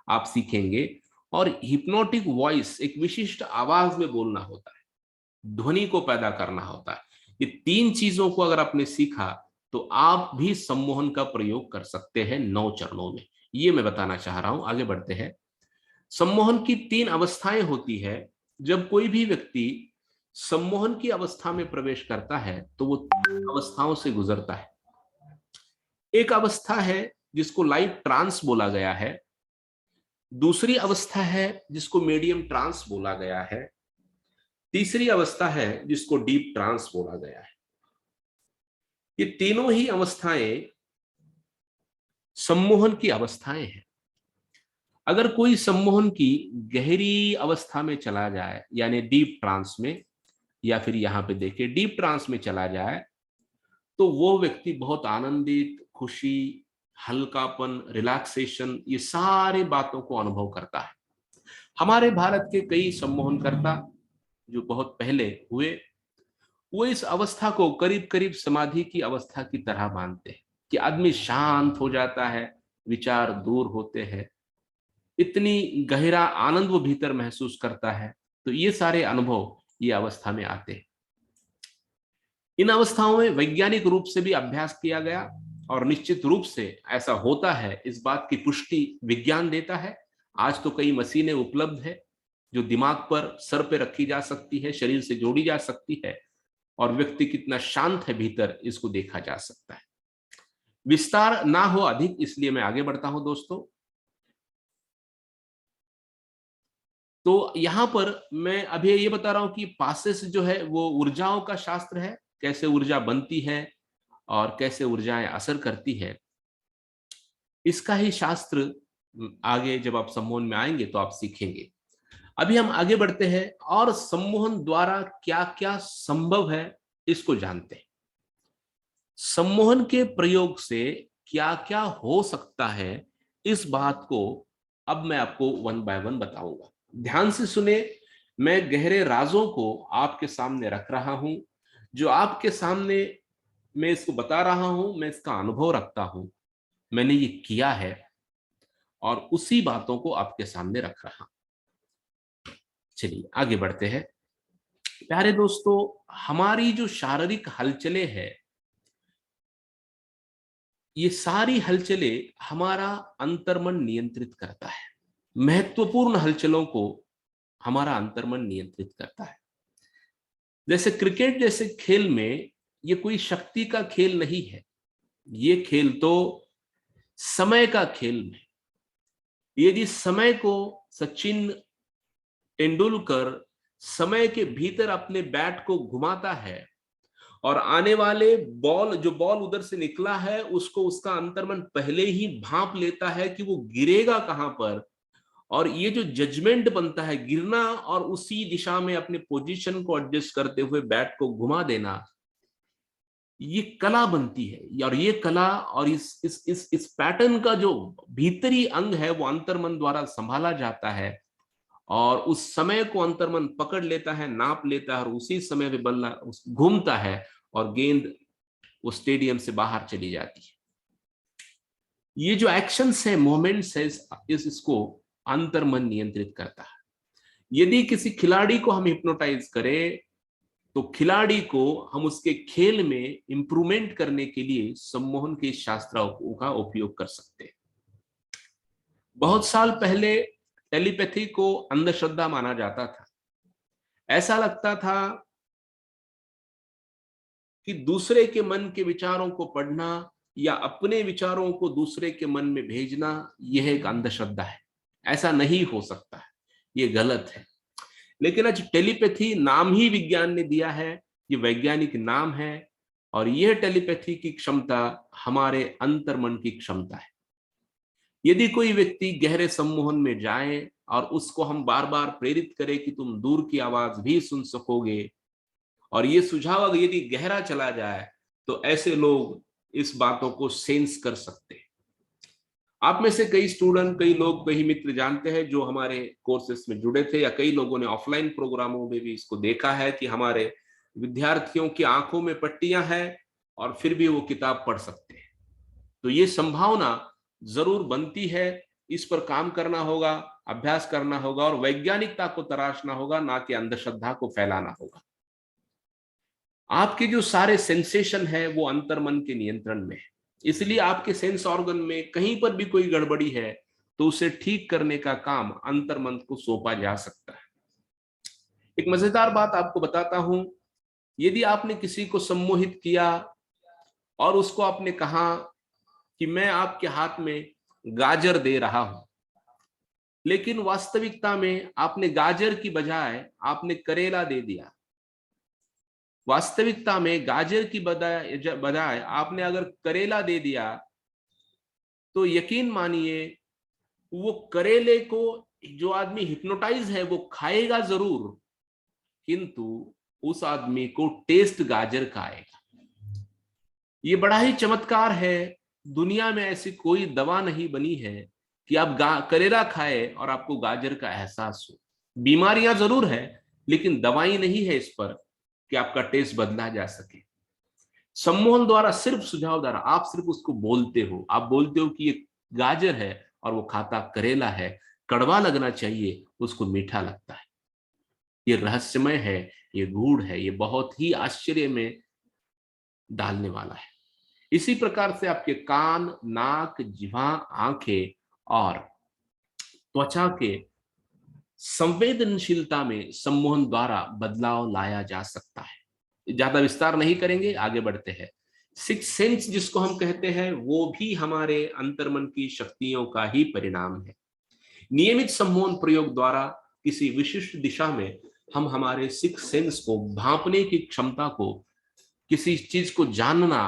आप सीखेंगे। और हिप्नोटिक वॉइस, एक विशिष्ट आवाज में बोलना होता है, ध्वनि को पैदा करना होता है। ये तीन चीजों को अगर आपने सीखा तो आप भी सम्मोहन का प्रयोग कर सकते हैं 9 चरणों में। ये मैं बताना चाह रहा हूं। आगे बढ़ते हैं। सम्मोहन की 3 अवस्थाएं होती है। जब कोई भी व्यक्ति सम्मोहन की अवस्था में प्रवेश करता है तो वो 3 अवस्थाओं से गुजरता है। एक अवस्था है जिसको लाइट ट्रांस बोला गया है, दूसरी अवस्था है जिसको मीडियम ट्रांस बोला गया है, तीसरी अवस्था है जिसको डीप ट्रांस बोला गया है। ये तीनों ही अवस्थाएं सम्मोहन की अवस्थाएं हैं। अगर कोई सम्मोहन की गहरी अवस्था में चला जाए, यानी डीप ट्रांस में, या फिर यहां पे देखिए डीप ट्रांस में चला जाए, तो वो व्यक्ति बहुत आनंदित, खुशी, हल्कापन, रिलैक्सेशन, ये सारी बातों को अनुभव करता है। हमारे भारत के कई सम्मोहनकर्ता जो बहुत पहले हुए, वो इस अवस्था को करीब करीब समाधि की अवस्था की तरह मानते हैं कि आदमी शांत हो जाता है, विचार दूर होते हैं, इतनी गहरा आनंद वो भीतर महसूस करता है। तो ये सारे अनुभव ये अवस्था में आते हैं। इन अवस्थाओं में वैज्ञानिक रूप से भी अभ्यास किया गया और निश्चित रूप से ऐसा होता है, इस बात की पुष्टि विज्ञान देता है। आज तो कई मशीनें उपलब्ध है जो दिमाग पर, सर पे रखी जा सकती है, शरीर से जोड़ी जा सकती है, और व्यक्ति कितना शांत है भीतर, इसको देखा जा सकता है। विस्तार ना हो अधिक, इसलिए मैं आगे बढ़ता हूं दोस्तों। तो यहां पर मैं अभी ये बता रहा हूं कि पासेस जो है वो ऊर्जाओं का शास्त्र है, कैसे ऊर्जा बनती है और कैसे ऊर्जाएं असर करती है, इसका ही शास्त्र आगे जब आप सम्मोहन में आएंगे तो आप सीखेंगे। अभी हम आगे बढ़ते हैं और सम्मोहन द्वारा क्या क्या संभव है इसको जानते हैं। सम्मोहन के प्रयोग से क्या क्या हो सकता है, इस बात को अब मैं आपको वन बाय वन बताऊंगा। ध्यान से सुने। मैं गहरे राजों को आपके सामने रख रहा हूं, जो आपके सामने मैं इसको बता रहा हूं, मैं इसका अनुभव रखता हूं, मैंने ये किया है और उसी बातों को आपके सामने रख रहा हूं। चलिए आगे बढ़ते हैं। प्यारे दोस्तों, हमारी जो शारीरिक हलचलें हैं, ये सारी हलचलें हमारा अंतर्मन नियंत्रित करता है। महत्वपूर्ण हलचलों को हमारा अंतर्मन नियंत्रित करता है। जैसे क्रिकेट जैसे खेल में ये कोई शक्ति का खेल नहीं है, ये खेल तो समय का खेल है। यदि समय को सचिन तेंदुलकर समय के भीतर अपने बैट को घुमाता है और आने वाले बॉल, जो बॉल उधर से निकला है, उसको उसका अंतर्मन पहले ही भांप लेता है कि वो गिरेगा कहां पर, और ये जो जजमेंट बनता है गिरना और उसी दिशा में अपने पोजीशन को एडजस्ट करते हुए बैट को घुमा देना, ये कला बनती है। और ये कला और इस पैटर्न का जो भीतरी अंग है वो अंतर्मन द्वारा संभाला जाता है, और उस समय को अंतर्मन पकड़ लेता है, नाप लेता है, और उसी समय पे बल्ला घूमता है और गेंद वो स्टेडियम से बाहर चली जाती है। ये जो एक्शंस है, मोमेंट्स है, इसको अंतर्मन नियंत्रित करता है। यदि किसी खिलाड़ी को हम हिप्नोटाइज करें तो खिलाड़ी को हम उसके खेल में इंप्रूवमेंट करने के लिए सम्मोहन के शास्त्रों का उपयोग कर सकते हैं। बहुत साल पहले टेलीपैथी को अंधश्रद्धा माना जाता था। ऐसा लगता था कि दूसरे के मन के विचारों को पढ़ना या अपने विचारों को दूसरे के मन में भेजना, यह एक अंधश्रद्धा है, ऐसा नहीं हो सकता है, ये गलत है। लेकिन आज टेलीपैथी नाम ही विज्ञान ने दिया है, ये वैज्ञानिक नाम है, और यह टेलीपैथी की क्षमता हमारे अंतर्मन की क्षमता है। यदि कोई व्यक्ति गहरे सम्मोहन में जाए और उसको हम बार बार प्रेरित करें कि तुम दूर की आवाज भी सुन सकोगे, और ये सुझाव अगर यदि गहरा चला जाए तो ऐसे लोग इस बातों को सेंस कर सकते हैं। आप में से कई स्टूडेंट, कई लोग, कई मित्र जानते हैं जो हमारे कोर्सेस में जुड़े थे, या कई लोगों ने ऑफलाइन प्रोग्रामों में भी इसको देखा है कि हमारे विद्यार्थियों की आंखों में पट्टियां हैं और फिर भी वो किताब पढ़ सकते हैं। तो ये संभावना जरूर बनती है, इस पर काम करना होगा, अभ्यास करना होगा और वैज्ञानिकता को तराशना होगा, ना कि अंधश्रद्धा को फैलाना होगा। आपके जो सारे सेंसेशन है वो अंतर्मन के नियंत्रण में है, इसलिए आपके सेंस ऑर्गन में कहीं पर भी कोई गड़बड़ी है तो उसे ठीक करने का काम अंतर्मन को सौंपा जा सकता है। एक मजेदार बात आपको बताता हूं, यदि आपने किसी को सम्मोहित किया और उसको आपने कहा कि मैं आपके हाथ में गाजर दे रहा हूं, लेकिन वास्तविकता में आपने गाजर की बजाय आपने करेला दे दिया। वास्तविकता में गाजर की बजाय आपने अगर करेला दे दिया तो यकीन मानिए वो करेले को जो आदमी हिप्नोटाइज है वो खाएगा जरूर, किंतु उस आदमी को टेस्ट गाजर का आएगा। ये बड़ा ही चमत्कार है, दुनिया में ऐसी कोई दवा नहीं बनी है कि आप करेला खाए और आपको गाजर का एहसास हो। बीमारियां जरूर है लेकिन दवाई नहीं है इस पर कि आपका टेस्ट बदला जा सके। सम्मोहन द्वारा, सिर्फ सुझाव द्वारा, आप सिर्फ उसको बोलते हो, आप बोलते हो कि ये गाजर है और वो खाता करेला है, कड़वा लगना चाहिए, उसको मीठा लगता है। ये रहस्यमय है, ये गूढ़ है, ये बहुत ही आश्चर्य में डालने वाला है। इसी प्रकार से आपके कान, नाक, जिह्वा, आंखें और त्वचा के संवेदनशीलता में सम्मोहन द्वारा बदलाव लाया जा सकता है। ज्यादा विस्तार नहीं करेंगे, आगे बढ़ते हैं। सिक्स सेंस जिसको हम कहते हैं वो भी हमारे अंतर्मन की शक्तियों का ही परिणाम है। नियमित सम्मोहन प्रयोग द्वारा किसी विशिष्ट दिशा में हम हमारे सिक्स सेंस को, भांपने की क्षमता को, किसी चीज को जानना,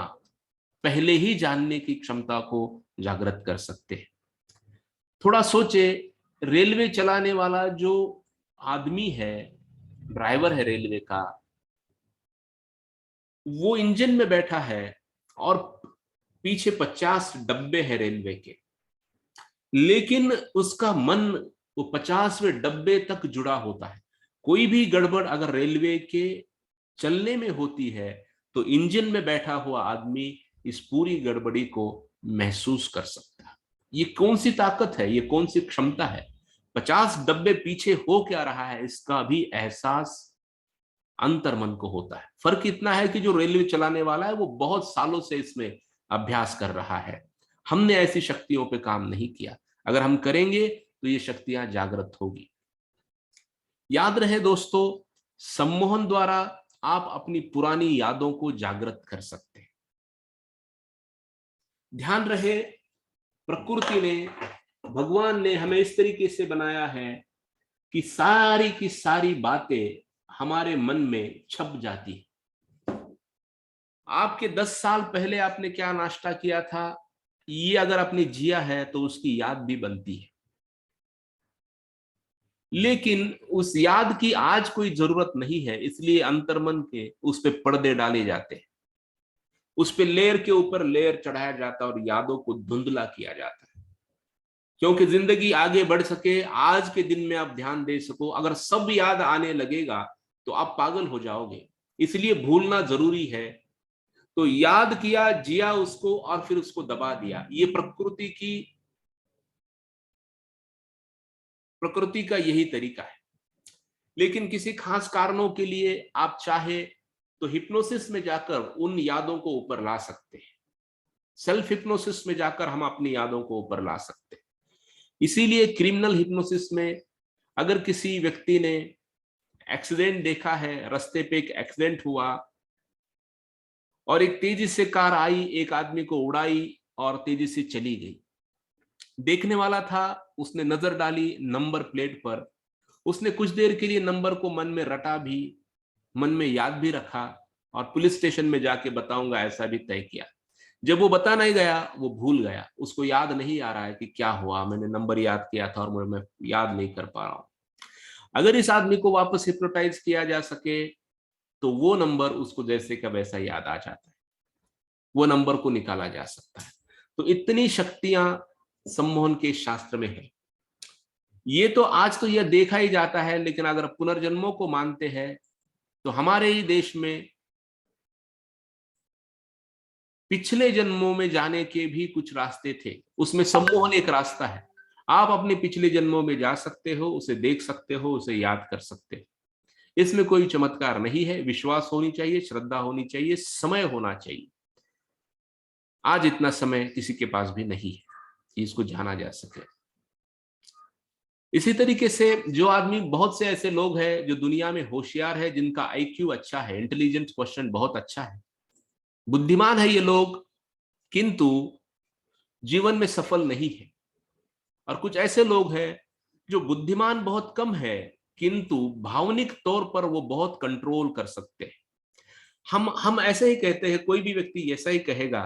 पहले ही जानने की क्षमता को जागृत कर सकते हैं। थोड़ा सोचे, रेलवे चलाने वाला जो आदमी है, ड्राइवर है रेलवे का, वो इंजन में बैठा है और पीछे 50 डब्बे हैं रेलवे के, लेकिन उसका मन वो 50वें डब्बे तक जुड़ा होता है। कोई भी गड़बड़ अगर रेलवे के चलने में होती है तो इंजन में बैठा हुआ आदमी इस पूरी गड़बड़ी को महसूस कर सकता है। ये कौन सी ताकत है, ये कौन सी क्षमता है? 50 डब्बे पीछे हो क्या रहा है इसका भी एहसास अंतर्मन को होता है। फर्क इतना है कि जो रेलवे चलाने वाला है वो बहुत सालों से इसमें अभ्यास कर रहा है। हमने ऐसी शक्तियों पे काम नहीं किया, अगर हम करेंगे तो ये शक्तियां जागृत होगी। याद रहे दोस्तों, सम्मोहन द्वारा आप अपनी पुरानी यादों को जागृत कर सकते हैं। ध्यान रहे, प्रकृति ने, भगवान ने हमें इस तरीके से बनाया है कि सारी की सारी बातें हमारे मन में छप जाती है। आपके 10 साल पहले आपने क्या नाश्ता किया था, ये अगर आपने जिया है तो उसकी याद भी बनती है, लेकिन उस याद की आज कोई जरूरत नहीं है, इसलिए अंतर्मन के उस पे पर्दे डाले जाते हैं, उस पे लेयर के ऊपर लेयर चढ़ाया जाता है और यादों को धुंधला किया जाता है। क्योंकि जिंदगी आगे बढ़ सके, आज के दिन में आप ध्यान दे सको, अगर सब याद आने लगेगा तो आप पागल हो जाओगे, इसलिए भूलना जरूरी है। तो याद किया, जिया उसको और फिर उसको दबा दिया, ये प्रकृति का यही तरीका है। लेकिन किसी खास कारणों के लिए आप चाहे तो हिप्नोसिस में जाकर उन यादों को ऊपर ला सकते हैं। सेल्फ हिप्नोसिस में जाकर हम अपनी यादों को ऊपर ला सकते हैं। इसीलिए क्रिमिनल हिप्नोसिस में अगर किसी व्यक्ति ने एक्सीडेंट देखा है, रास्ते पे एक एक्सीडेंट हुआ और एक तेजी से कार आई, एक आदमी को उड़ाई और तेजी से चली गई, देखने वाला था, उसने नजर डाली नंबर प्लेट पर, उसने कुछ देर के लिए नंबर को मन में रटा भी, मन में याद भी रखा और पुलिस स्टेशन में जाके बताऊंगा ऐसा भी तय किया। जब वो बता नहीं गया, वो भूल गया, उसको याद नहीं आ रहा है कि क्या हुआ, मैंने नंबर याद किया था और मैं याद नहीं कर पा रहा हूं। अगर इस आदमी को वापस हिप्नोटाइज किया जा सके तो वो नंबर उसको जैसे का वैसा याद आ जाता है, वो नंबर को निकाला जा सकता है। तो इतनी शक्तियां सम्मोहन के शास्त्र में है। ये तो आज तो यह देखा ही जाता है, लेकिन अगर पुनर्जन्मों को मानते हैं तो हमारे ही देश में पिछले जन्मों में जाने के भी कुछ रास्ते थे, उसमें सम्मोहन एक रास्ता है। आप अपने पिछले जन्मों में जा सकते हो, उसे देख सकते हो, उसे याद कर सकते हो। इसमें कोई चमत्कार नहीं है, विश्वास होनी चाहिए, श्रद्धा होनी चाहिए, समय होना चाहिए। आज इतना समय किसी के पास भी नहीं है कि इसको जाना जा सके। इसी तरीके से जो आदमी, बहुत से ऐसे लोग हैं जो दुनिया में होशियार है, जिनका आईक्यू अच्छा है, इंटेलिजेंस क्वेश्चन बहुत अच्छा है, बुद्धिमान है ये लोग, किंतु जीवन में सफल नहीं है। और कुछ ऐसे लोग हैं जो बुद्धिमान बहुत कम है, किंतु भावनिक तौर पर वो बहुत कंट्रोल कर सकते हैं। हम ऐसे ही कहते हैं, कोई भी व्यक्ति ऐसा ही कहेगा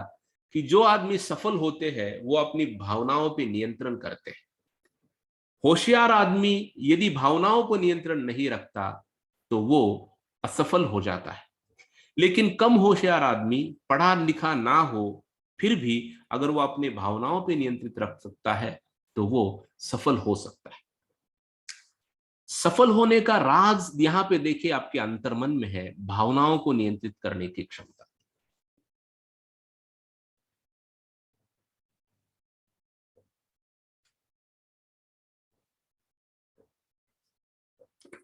कि जो आदमी सफल होते हैं वो अपनी भावनाओं पे नियंत्रण करते हैं। होशियार आदमी यदि भावनाओं को नियंत्रण नहीं रखता तो वो असफल हो जाता है। लेकिन कम होशियार आदमी, पढ़ा लिखा ना हो, फिर भी अगर वो अपने भावनाओं पे नियंत्रित रख सकता है तो वो सफल हो सकता है। सफल होने का राज यहां पे देखिए आपके अंतर्मन में है, भावनाओं को नियंत्रित करने की क्षमता।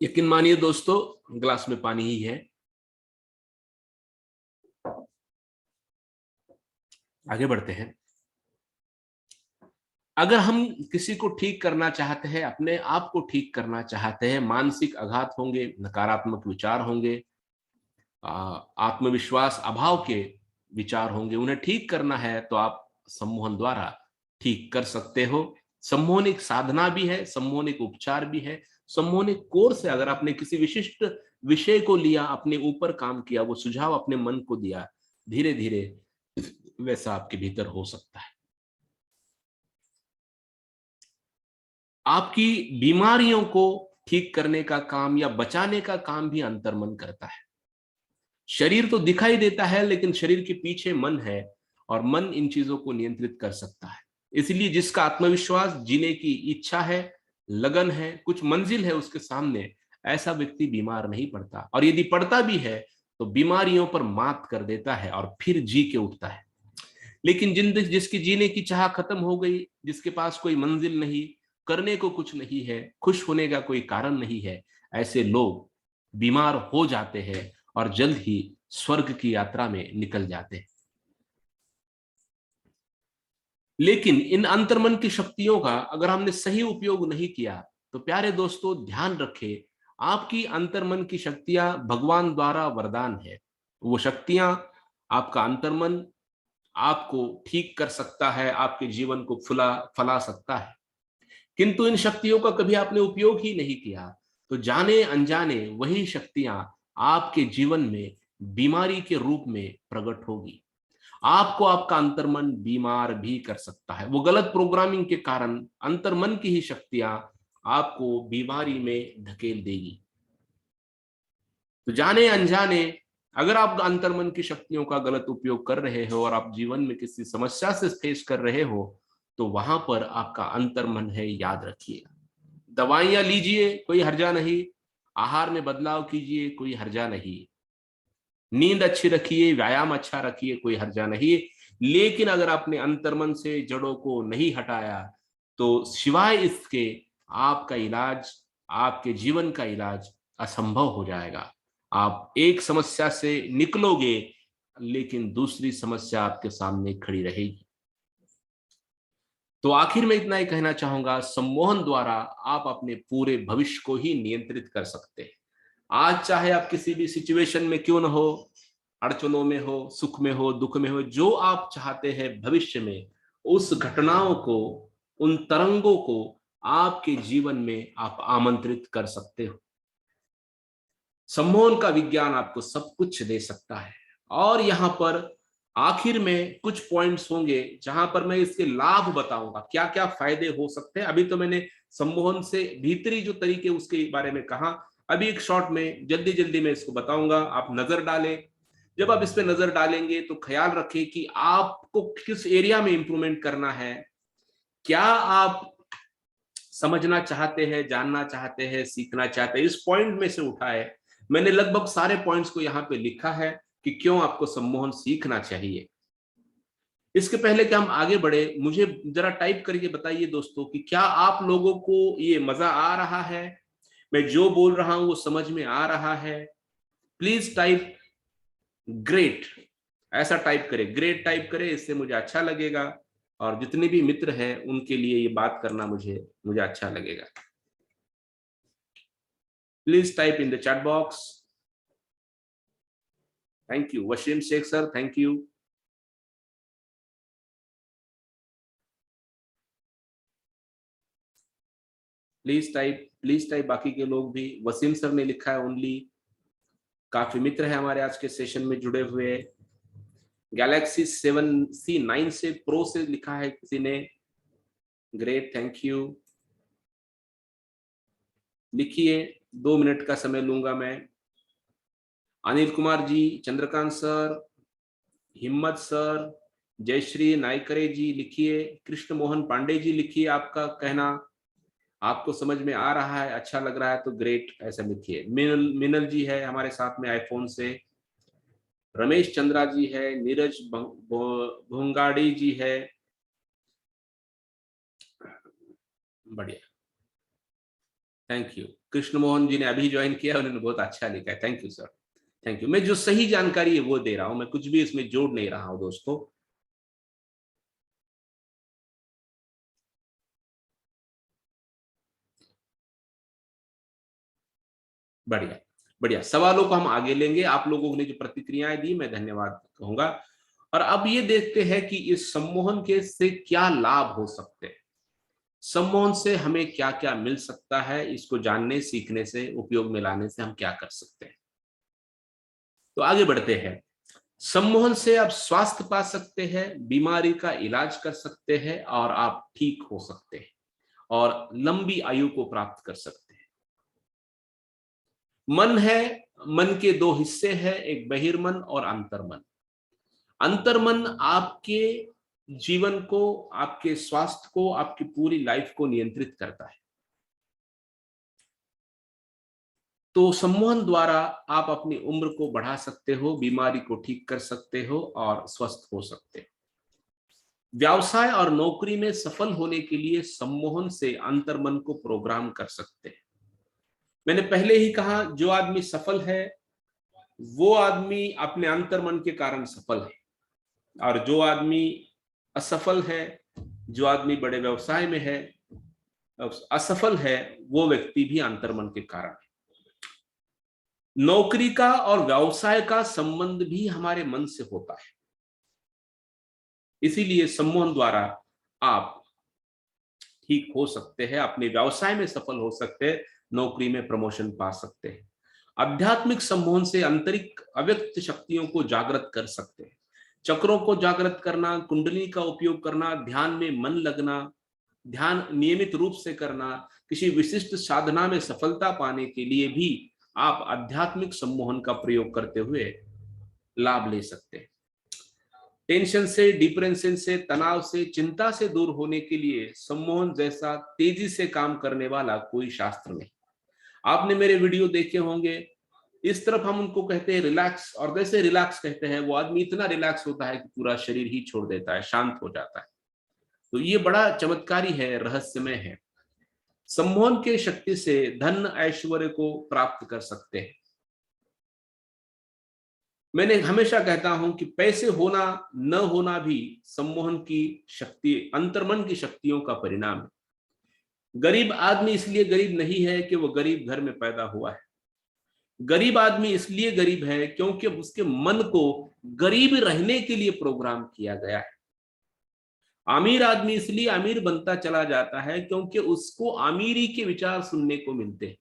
यकीन मानिए दोस्तों, ग्लास में पानी ही है। आगे बढ़ते हैं। अगर हम किसी को ठीक करना चाहते हैं, अपने आप को ठीक करना चाहते हैं, मानसिक आघात होंगे, नकारात्मक विचार होंगे, आत्मविश्वास अभाव के विचार होंगे, उन्हें ठीक करना है तो आप सम्मोहन द्वारा ठीक कर सकते हो। सम्मोहन एक साधना भी है, सम्मोहन एक उपचार भी है, सम्मोहन एक कोर्स है। अगर आपने किसी विशिष्ट विषय को लिया, अपने ऊपर काम किया, वो सुझाव अपने मन को दिया, धीरे धीरे वैसा आपके भीतर हो सकता है। आपकी बीमारियों को ठीक करने का काम या बचाने का काम भी अंतर्मन करता है। शरीर तो दिखाई देता है, लेकिन शरीर के पीछे मन है, और मन इन चीजों को नियंत्रित कर सकता है। इसलिए जिसका आत्मविश्वास, जीने की इच्छा है, लगन है, कुछ मंजिल है उसके सामने, ऐसा व्यक्ति बीमार नहीं पड़ता, और यदि पड़ता भी है तो बीमारियों पर मात कर देता है और फिर जी के उठता है। लेकिन जिसकी जीने की चाह खत्म हो गई, जिसके पास कोई मंजिल नहीं, करने को कुछ नहीं है, खुश होने का कोई कारण नहीं है, ऐसे लोग बीमार हो जाते हैं और जल्द ही स्वर्ग की यात्रा में निकल जाते हैं। लेकिन इन अंतर्मन की शक्तियों का अगर हमने सही उपयोग नहीं किया तो प्यारे दोस्तों, ध्यान रखें, आपकी अंतर्मन की शक्तियां भगवान द्वारा वरदान है। वो शक्तियां, आपका अंतर्मन आपको ठीक कर सकता है, आपके जीवन को फला सकता है। किंतु इन शक्तियों का कभी आपने उपयोग ही नहीं किया तो जाने अनजाने वही शक्तियां आपके जीवन में बीमारी के रूप में प्रकट होगी। आपको आपका अंतर्मन बीमार भी कर सकता है। वो गलत प्रोग्रामिंग के कारण अंतर्मन की ही शक्तियां आपको बीमारी में धकेल देगी। तो जाने अनजाने अगर आप अंतर्मन की शक्तियों का गलत उपयोग कर रहे हो और आप जीवन में किसी समस्या से फेस कर रहे हो तो वहां पर आपका अंतर्मन है, याद रखिएगा। दवाइयां लीजिए, कोई हर्जा नहीं, आहार में बदलाव कीजिए, कोई हर्जा नहीं, नींद अच्छी रखिए, व्यायाम अच्छा रखिए, कोई हर्जा नहीं। लेकिन अगर आपने अंतर्मन से जड़ों को नहीं हटाया तो सिवाय इसके आपका इलाज, आपके जीवन का इलाज असंभव हो जाएगा। आप एक समस्या से निकलोगे, लेकिन दूसरी समस्या आपके सामने खड़ी रहेगी। तो आखिर में इतना ही कहना चाहूंगा, सम्मोहन द्वारा आप अपने पूरे भविष्य को ही नियंत्रित कर सकते हैं। आज चाहे आप किसी भी सिचुएशन में क्यों न हो, अड़चनों में हो, सुख में हो, दुख में हो, जो आप चाहते हैं भविष्य में, उस घटनाओं को, उन तरंगों को आपके जीवन में आप आमंत्रित कर सकते हो। सम्मोहन का विज्ञान आपको सब कुछ दे सकता है। और यहाँ पर आखिर में कुछ पॉइंट्स होंगे जहां पर मैं इसके लाभ बताऊंगा, क्या क्या फायदे हो सकते हैं। अभी तो मैंने सम्मोहन से भीतरी जो तरीके उसके बारे में कहा, अभी एक शॉर्ट में जल्दी जल्दी मैं इसको बताऊंगा, आप नजर डालें। जब आप इस पे नजर डालेंगे तो ख्याल रखें कि आपको किस एरिया में इंप्रूवमेंट करना है, क्या आप समझना चाहते हैं, जानना चाहते हैं, सीखना चाहते हैं? इस पॉइंट में से उठाए, मैंने लगभग सारे पॉइंट्स को यहाँ पे लिखा है कि क्यों आपको सम्मोहन सीखना चाहिए। इसके पहले कि हम आगे बढ़े, मुझे जरा टाइप करके बताइए दोस्तों कि क्या आप लोगों को ये मजा आ रहा है, मैं जो बोल रहा हूं वो समझ में आ रहा है? प्लीज टाइप ग्रेट, ऐसा टाइप करें, ग्रेट टाइप करें, इससे मुझे अच्छा लगेगा और जितने भी मित्र हैं उनके लिए ये बात करना मुझे मुझे अच्छा लगेगा। Please type in the chat box. Thank you Waseem Shaikh sir, thank you. Please type बाकी के लोग भी। वसीम सर ने लिखा है ओनली। काफी मित्र है हमारे आज के सेशन में जुड़े हुए। गैलेक्सी 7C9 से प्रो से लिखा है किसी ने, ग्रेट, थैंक यू। लिखिए, 2 मिनट का समय लूंगा मैं। अनिल कुमार जी, चंद्रकांत सर, हिम्मत सर, जयश्री नायकरे जी लिखिए। कृष्ण मोहन पांडे जी लिखिए, आपका कहना आपको समझ में आ रहा है, अच्छा लग रहा है तो ग्रेट ऐसा लिखिए। मिनल जी है हमारे साथ में आईफोन से। रमेश चंद्रा जी है, नीरज भुंगाड़ी जी है, बढ़िया, थैंक यू। कृष्ण मोहन जी ने अभी ज्वाइन किया, उन्होंने बहुत अच्छा लिखा है, thank you sir, thank you. मैं जो सही जानकारी है वो दे रहा हूं, मैं कुछ भी इसमें जोड़ नहीं रहा हूं दोस्तों। बढ़िया बढ़िया, सवालों को हम आगे लेंगे। आप लोगों ने जो प्रतिक्रियाएं दी मैं धन्यवाद कहूंगा। और अब ये देखते हैं कि इस सम्मोहन के से क्या लाभ हो सकते हैं, सम्मोहन से हमें क्या क्या मिल सकता है, इसको जानने सीखने से, उपयोग में लाने से हम क्या कर सकते हैं। तो आगे बढ़ते हैं। सम्मोहन से आप स्वास्थ्य पा सकते हैं, बीमारी का इलाज कर सकते हैं और आप ठीक हो सकते हैं और लंबी आयु को प्राप्त कर सकते हैं। मन है, मन के 2 हिस्से हैं, एक बहिर्मन और अंतर्मन। अंतर्मन आपके जीवन को, आपके स्वास्थ्य को, आपकी पूरी लाइफ को नियंत्रित करता है। तो सम्मोहन द्वारा आप अपनी उम्र को बढ़ा सकते हो, बीमारी को ठीक कर सकते हो और स्वस्थ हो सकते हो। व्यवसाय और नौकरी में सफल होने के लिए सम्मोहन से अंतर्मन को प्रोग्राम कर सकते हैं। मैंने पहले ही कहा, जो आदमी सफल है वो आदमी अपने अंतर्मन के कारण सफल है, और जो आदमी असफल है, जो आदमी बड़े व्यवसाय में है असफल है, वो व्यक्ति भी अंतर्मन के कारण है। नौकरी का और व्यवसाय का संबंध भी हमारे मन से होता है, इसीलिए सम्मोहन द्वारा आप ठीक हो सकते हैं, अपने व्यवसाय में सफल हो सकते हैं, नौकरी में प्रमोशन पा सकते हैं। आध्यात्मिक सम्मोहन से आंतरिक अव्यक्त शक्तियों को जागृत कर सकते हैं। चक्रों को जागृत करना, कुंडली का उपयोग करना, ध्यान में मन लगना, ध्यान नियमित रूप से करना, किसी विशिष्ट साधना में सफलता पाने के लिए भी आप आध्यात्मिक सम्मोहन का प्रयोग करते हुए लाभ ले सकते हैं। टेंशन से, डिप्रेशन से, तनाव से, चिंता से दूर होने के लिए सम्मोहन जैसा तेजी से काम करने वाला कोई शास्त्र नहीं। आपने मेरे वीडियो देखे होंगे, इस तरफ हम उनको कहते हैं रिलैक्स, और जैसे रिलैक्स कहते हैं वो आदमी इतना रिलैक्स होता है कि पूरा शरीर ही छोड़ देता है, शांत हो जाता है। तो ये बड़ा चमत्कारी है, रहस्यमय है। सम्मोहन के शक्ति से धन ऐश्वर्य को प्राप्त कर सकते हैं। मैंने हमेशा कहता हूं कि पैसे होना न होना भी सम्मोहन की शक्ति, अंतर्मन की शक्तियों का परिणाम है। गरीब आदमी इसलिए गरीब नहीं है कि वो गरीब घर में पैदा हुआ है। गरीब आदमी इसलिए गरीब है क्योंकि उसके मन को गरीब रहने के लिए प्रोग्राम किया गया है। अमीर आदमी इसलिए अमीर बनता चला जाता है क्योंकि उसको अमीरी के विचार सुनने को मिलते हैं।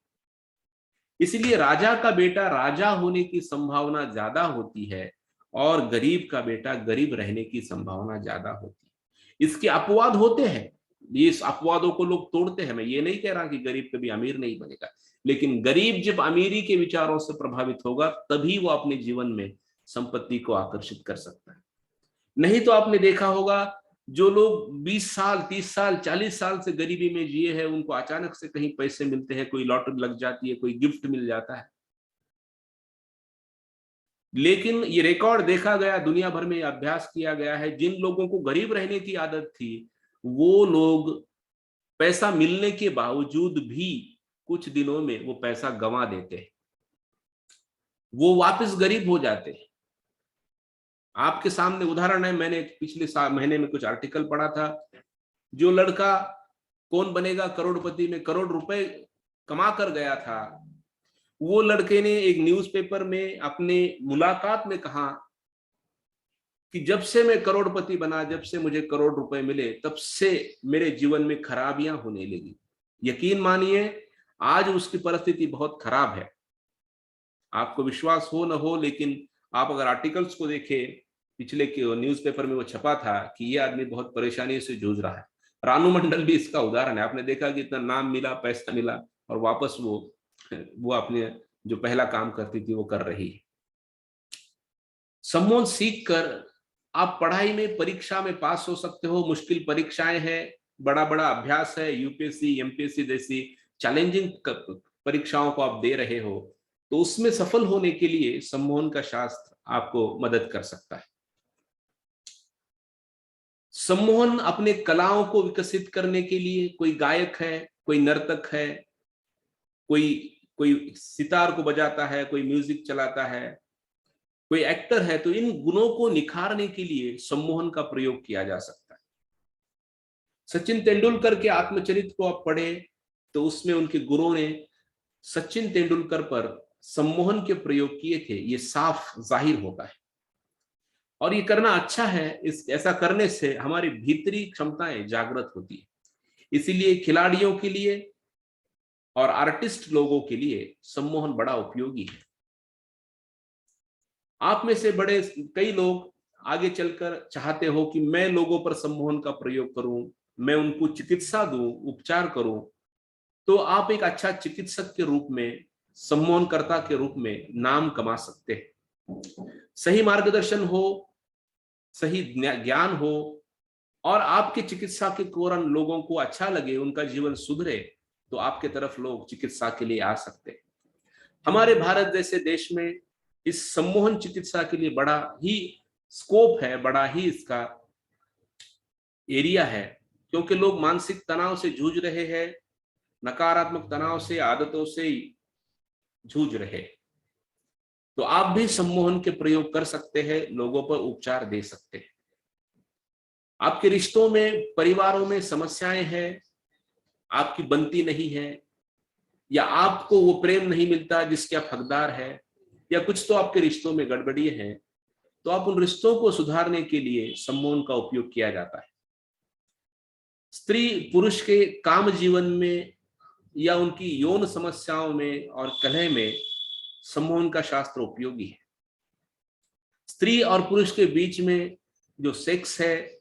इसलिए राजा का बेटा राजा होने की संभावना ज्यादा होती है और गरीब का बेटा गरीब रहने की संभावना ज्यादा होती है। इसके अपवाद होते हैं, ये इस अपवादों को लोग तोड़ते हैं। मैं ये नहीं कह रहा कि गरीब कभी अमीर नहीं बनेगा, लेकिन गरीब जब अमीरी के विचारों से प्रभावित होगा तभी वो अपने जीवन में संपत्ति को आकर्षित कर सकता है। नहीं तो आपने देखा होगा, जो लोग 20 साल, 30 साल, 40 साल से गरीबी में जिए हैं, उनको अचानक से कहीं पैसे मिलते हैं, कोई लॉटरी लग जाती है, कोई गिफ्ट मिल जाता है। लेकिन ये रिकॉर्ड देखा गया, दुनिया भर में अभ्यास किया गया है, जिन लोगों को गरीब रहने की आदत थी, वो लोग पैसा मिलने के बावजूद भी कुछ दिनों में वो पैसा गंवा देते हैं, वो वापस गरीब हो जाते हैं। आपके सामने उदाहरण है, मैंने पिछले महीने में कुछ आर्टिकल पढ़ा था, जो लड़का कौन बनेगा करोड़पति में करोड़ रुपए कमा कर गया था, वो लड़के ने एक न्यूज़पेपर में अपने मुलाकात में कहा कि जब से मैं करोड़पति बना, जब से मुझे करोड़ रुपए मिले, तब से मेरे जीवन में खराबियां होने लगी। यकीन मानिए, आज उसकी परिस्थिति बहुत खराब है। आपको विश्वास हो न हो, लेकिन आप अगर आर्टिकल्स को देखें, पिछले के न्यूज़पेपर में वो छपा था कि ये आदमी बहुत परेशानी से जूझ रहा है। रानू मंडल भी इसका उदाहरण है। आपने देखा कि इतना नाम मिला, पैसा मिला, और वापस वो अपने जो पहला काम करती थी वो कर रही है। सम्मोहन सीख कर आप पढ़ाई में, परीक्षा में पास हो सकते हो। मुश्किल परीक्षाएं हैं, बड़ा बड़ा अभ्यास है, यूपीएससी, एमपीएससी जैसी चैलेंजिंग परीक्षाओं को आप दे रहे हो, तो उसमें सफल होने के लिए सम्मोहन का शास्त्र आपको मदद कर सकता है। सम्मोहन अपने कलाओं को विकसित करने के लिए, कोई गायक है, कोई नर्तक है, कोई कोई सितार को बजाता है, कोई म्यूजिक चलाता है, कोई एक्टर है, तो इन गुणों को निखारने के लिए सम्मोहन का प्रयोग किया जा सकता है। सचिन तेंदुलकर के आत्मचरित्र को आप पढ़े तो उसमें उनके गुरुओं ने सचिन तेंदुलकर पर सम्मोहन के प्रयोग किए थे, ये साफ जाहिर होता है। और ये करना अच्छा है, ऐसा करने से हमारी भीतरी क्षमताएं जागृत होती है। इसीलिए खिलाड़ियों के लिए और आर्टिस्ट लोगों के लिए सम्मोहन बड़ा उपयोगी है। आप में से बड़े कई लोग आगे चलकर चाहते हो कि मैं लोगों पर सम्मोहन का प्रयोग करूं, मैं उनको चिकित्सा दूं, उपचार करूं, तो आप एक अच्छा चिकित्सक के रूप में, सम्मोहनकर्ता के रूप में नाम कमा सकते हैं। सही मार्गदर्शन हो, सही ज्ञान हो, और आपके चिकित्सा के दौरान लोगों को अच्छा लगे, उनका जीवन सुधरे, तो आपके तरफ लोग चिकित्सा के लिए आ सकते हैं। हमारे भारत जैसे देश में इस सम्मोहन चिकित्सा के लिए बड़ा ही स्कोप है, बड़ा ही इसका एरिया है, क्योंकि लोग मानसिक तनाव से जूझ रहे हैं, नकारात्मक तनाव से, आदतों से जूझ रहे। तो आप भी सम्मोहन के प्रयोग कर सकते हैं, लोगों पर उपचार दे सकते हैं। आपके रिश्तों में, परिवारों में समस्याएं हैं, आपकी बनती नहीं है, या आपको वो प्रेम नहीं मिलता जिसके आप हकदार है, या कुछ तो आपके रिश्तों में गड़बड़ी है, तो आप उन रिश्तों को सुधारने के लिए सम्मोहन का उपयोग किया जाता है। स्त्री पुरुष के काम जीवन में या उनकी यौन समस्याओं में और कलह में सम्मोहन का शास्त्र उपयोगी है। स्त्री और पुरुष के बीच में जो सेक्स है,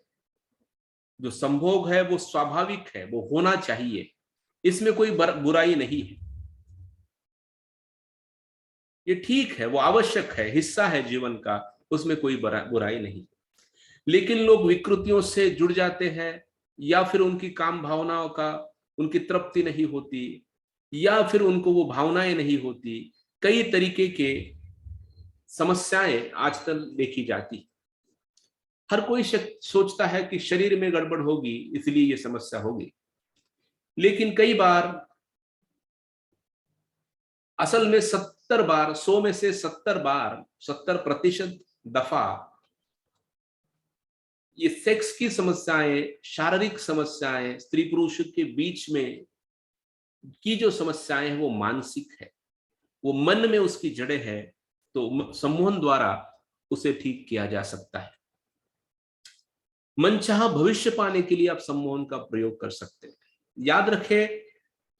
जो संभोग है, वो स्वाभाविक है, वो होना चाहिए, इसमें कोई बुराई नहीं है। ये ठीक है, वो आवश्यक है, हिस्सा है जीवन का, उसमें कोई बुराई नहीं। लेकिन लोग विकृतियों से जुड़ जाते हैं, या फिर उनकी काम भावनाओं का उनकी तृप्ति नहीं होती, या फिर उनको वो भावनाएं नहीं होती। कई तरीके के समस्याएं आजकल देखी जाती। हर कोई सोचता है कि शरीर में गड़बड़ होगी इसलिए ये समस्या होगी, लेकिन कई बार असल में 70 बार, 100 में से 70 बार, 70% दफा ये सेक्स की समस्याएं, शारीरिक समस्याएं, स्त्री पुरुष के बीच में की जो समस्याएं हैं वो मानसिक है, वो मन में उसकी जड़ें है। तो सम्मोहन द्वारा उसे ठीक किया जा सकता है। मनचाहा भविष्य पाने के लिए आप सम्मोहन का प्रयोग कर सकते हैं। याद रखें,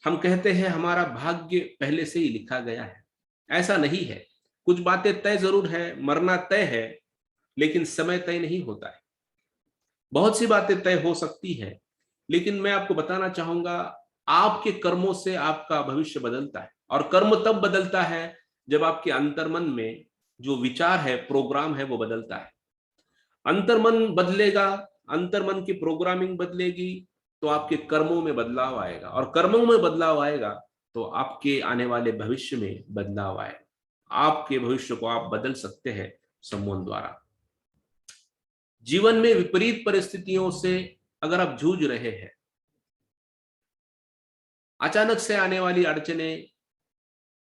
हम कहते हैं हमारा भाग्य पहले से ही लिखा गया है। ऐसा नहीं है। कुछ बातें तय जरूर है, मरना तय है, लेकिन समय तय नहीं होता है। बहुत सी बातें तय हो सकती है, लेकिन मैं आपको बताना चाहूंगा, आपके कर्मों से आपका भविष्य बदलता है। और कर्म तब बदलता है जब आपके अंतर्मन में जो विचार है, प्रोग्राम है, वो बदलता है। अंतर्मन बदलेगा अंतर्मन की प्रोग्रामिंग बदलेगी तो आपके कर्मों में बदलाव आएगा, और कर्मों में बदलाव आएगा तो आपके आने वाले भविष्य में बदलाव आएगा। आपके भविष्य को आप बदल सकते हैं सम्मोहन द्वारा। जीवन में विपरीत परिस्थितियों से अगर आप जूझ रहे हैं, अचानक से आने वाली अड़चनें,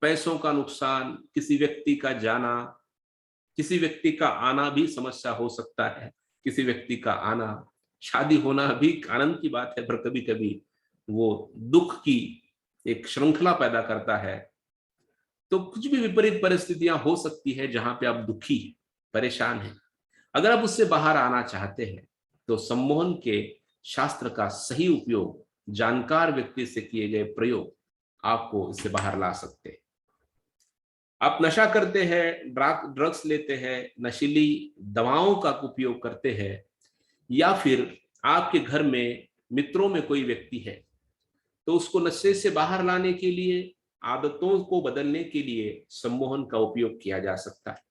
पैसों का नुकसान, किसी व्यक्ति का जाना, किसी व्यक्ति का आना भी समस्या हो सकता है, किसी व्यक्ति का आना, शादी होना भी आनंद की बात है, पर कभी कभी वो दुख की एक श्रृंखला पैदा करता है। तो कुछ भी विपरीत परिस्थितियां हो सकती है जहां पे आप दुखी हैं, परेशान हैं। अगर आप उससे बाहर आना चाहते हैं तो सम्मोहन के शास्त्र का सही उपयोग, जानकार व्यक्ति से किए गए प्रयोग आपको इससे बाहर ला सकते हैं। आप नशा करते हैं, ड्रग्स लेते हैं, नशीली दवाओं का उपयोग करते हैं, या फिर आपके घर में मित्रों में कोई व्यक्ति है, तो उसको नशे से बाहर लाने के लिए, आदतों को बदलने के लिए सम्मोहन का उपयोग किया जा सकता है।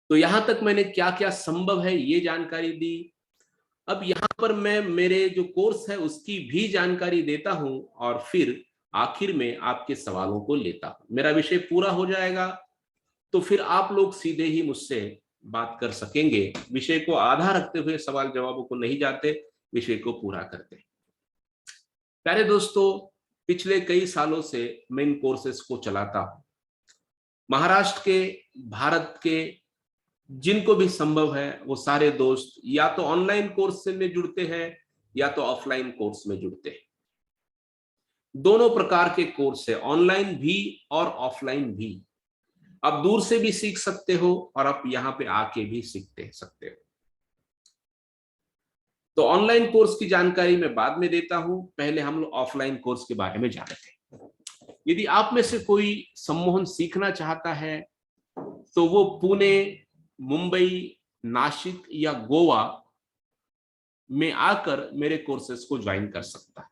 तो यहां तक मैंने क्या क्या संभव है ये जानकारी दी। अब यहां पर मैं मेरे जो कोर्स है उसकी भी जानकारी देता हूं, और फिर आखिर में आपके सवालों को लेता हूं। मेरा विषय पूरा हो जाएगा तो फिर आप लोग सीधे ही मुझसे बात कर सकेंगे। विषय को आधा रखते हुए सवाल जवाबों को नहीं जाते, विषय को पूरा करते। प्यारे दोस्तों, पिछले कई सालों से मैं इन कोर्सेस को चलाता हूं। महाराष्ट्र के, भारत के जिनको भी संभव है वो सारे दोस्त या तो ऑनलाइन कोर्स से में जुड़ते हैं या तो ऑफलाइन कोर्स में जुड़ते हैं। दोनों प्रकार के कोर्स है, ऑनलाइन भी और ऑफलाइन भी। आप दूर से भी सीख सकते हो और आप यहाँ पे आके भी सीखते सकते हो। तो ऑनलाइन कोर्स की जानकारी मैं बाद में देता हूं, पहले हम लोग ऑफलाइन कोर्स के बारे में जानते हैं। यदि आप में से कोई सम्मोहन सीखना चाहता है तो वो पुणे, मुंबई, नासिक या गोवा में आकर मेरे कोर्सेस को ज्वाइन कर सकता है।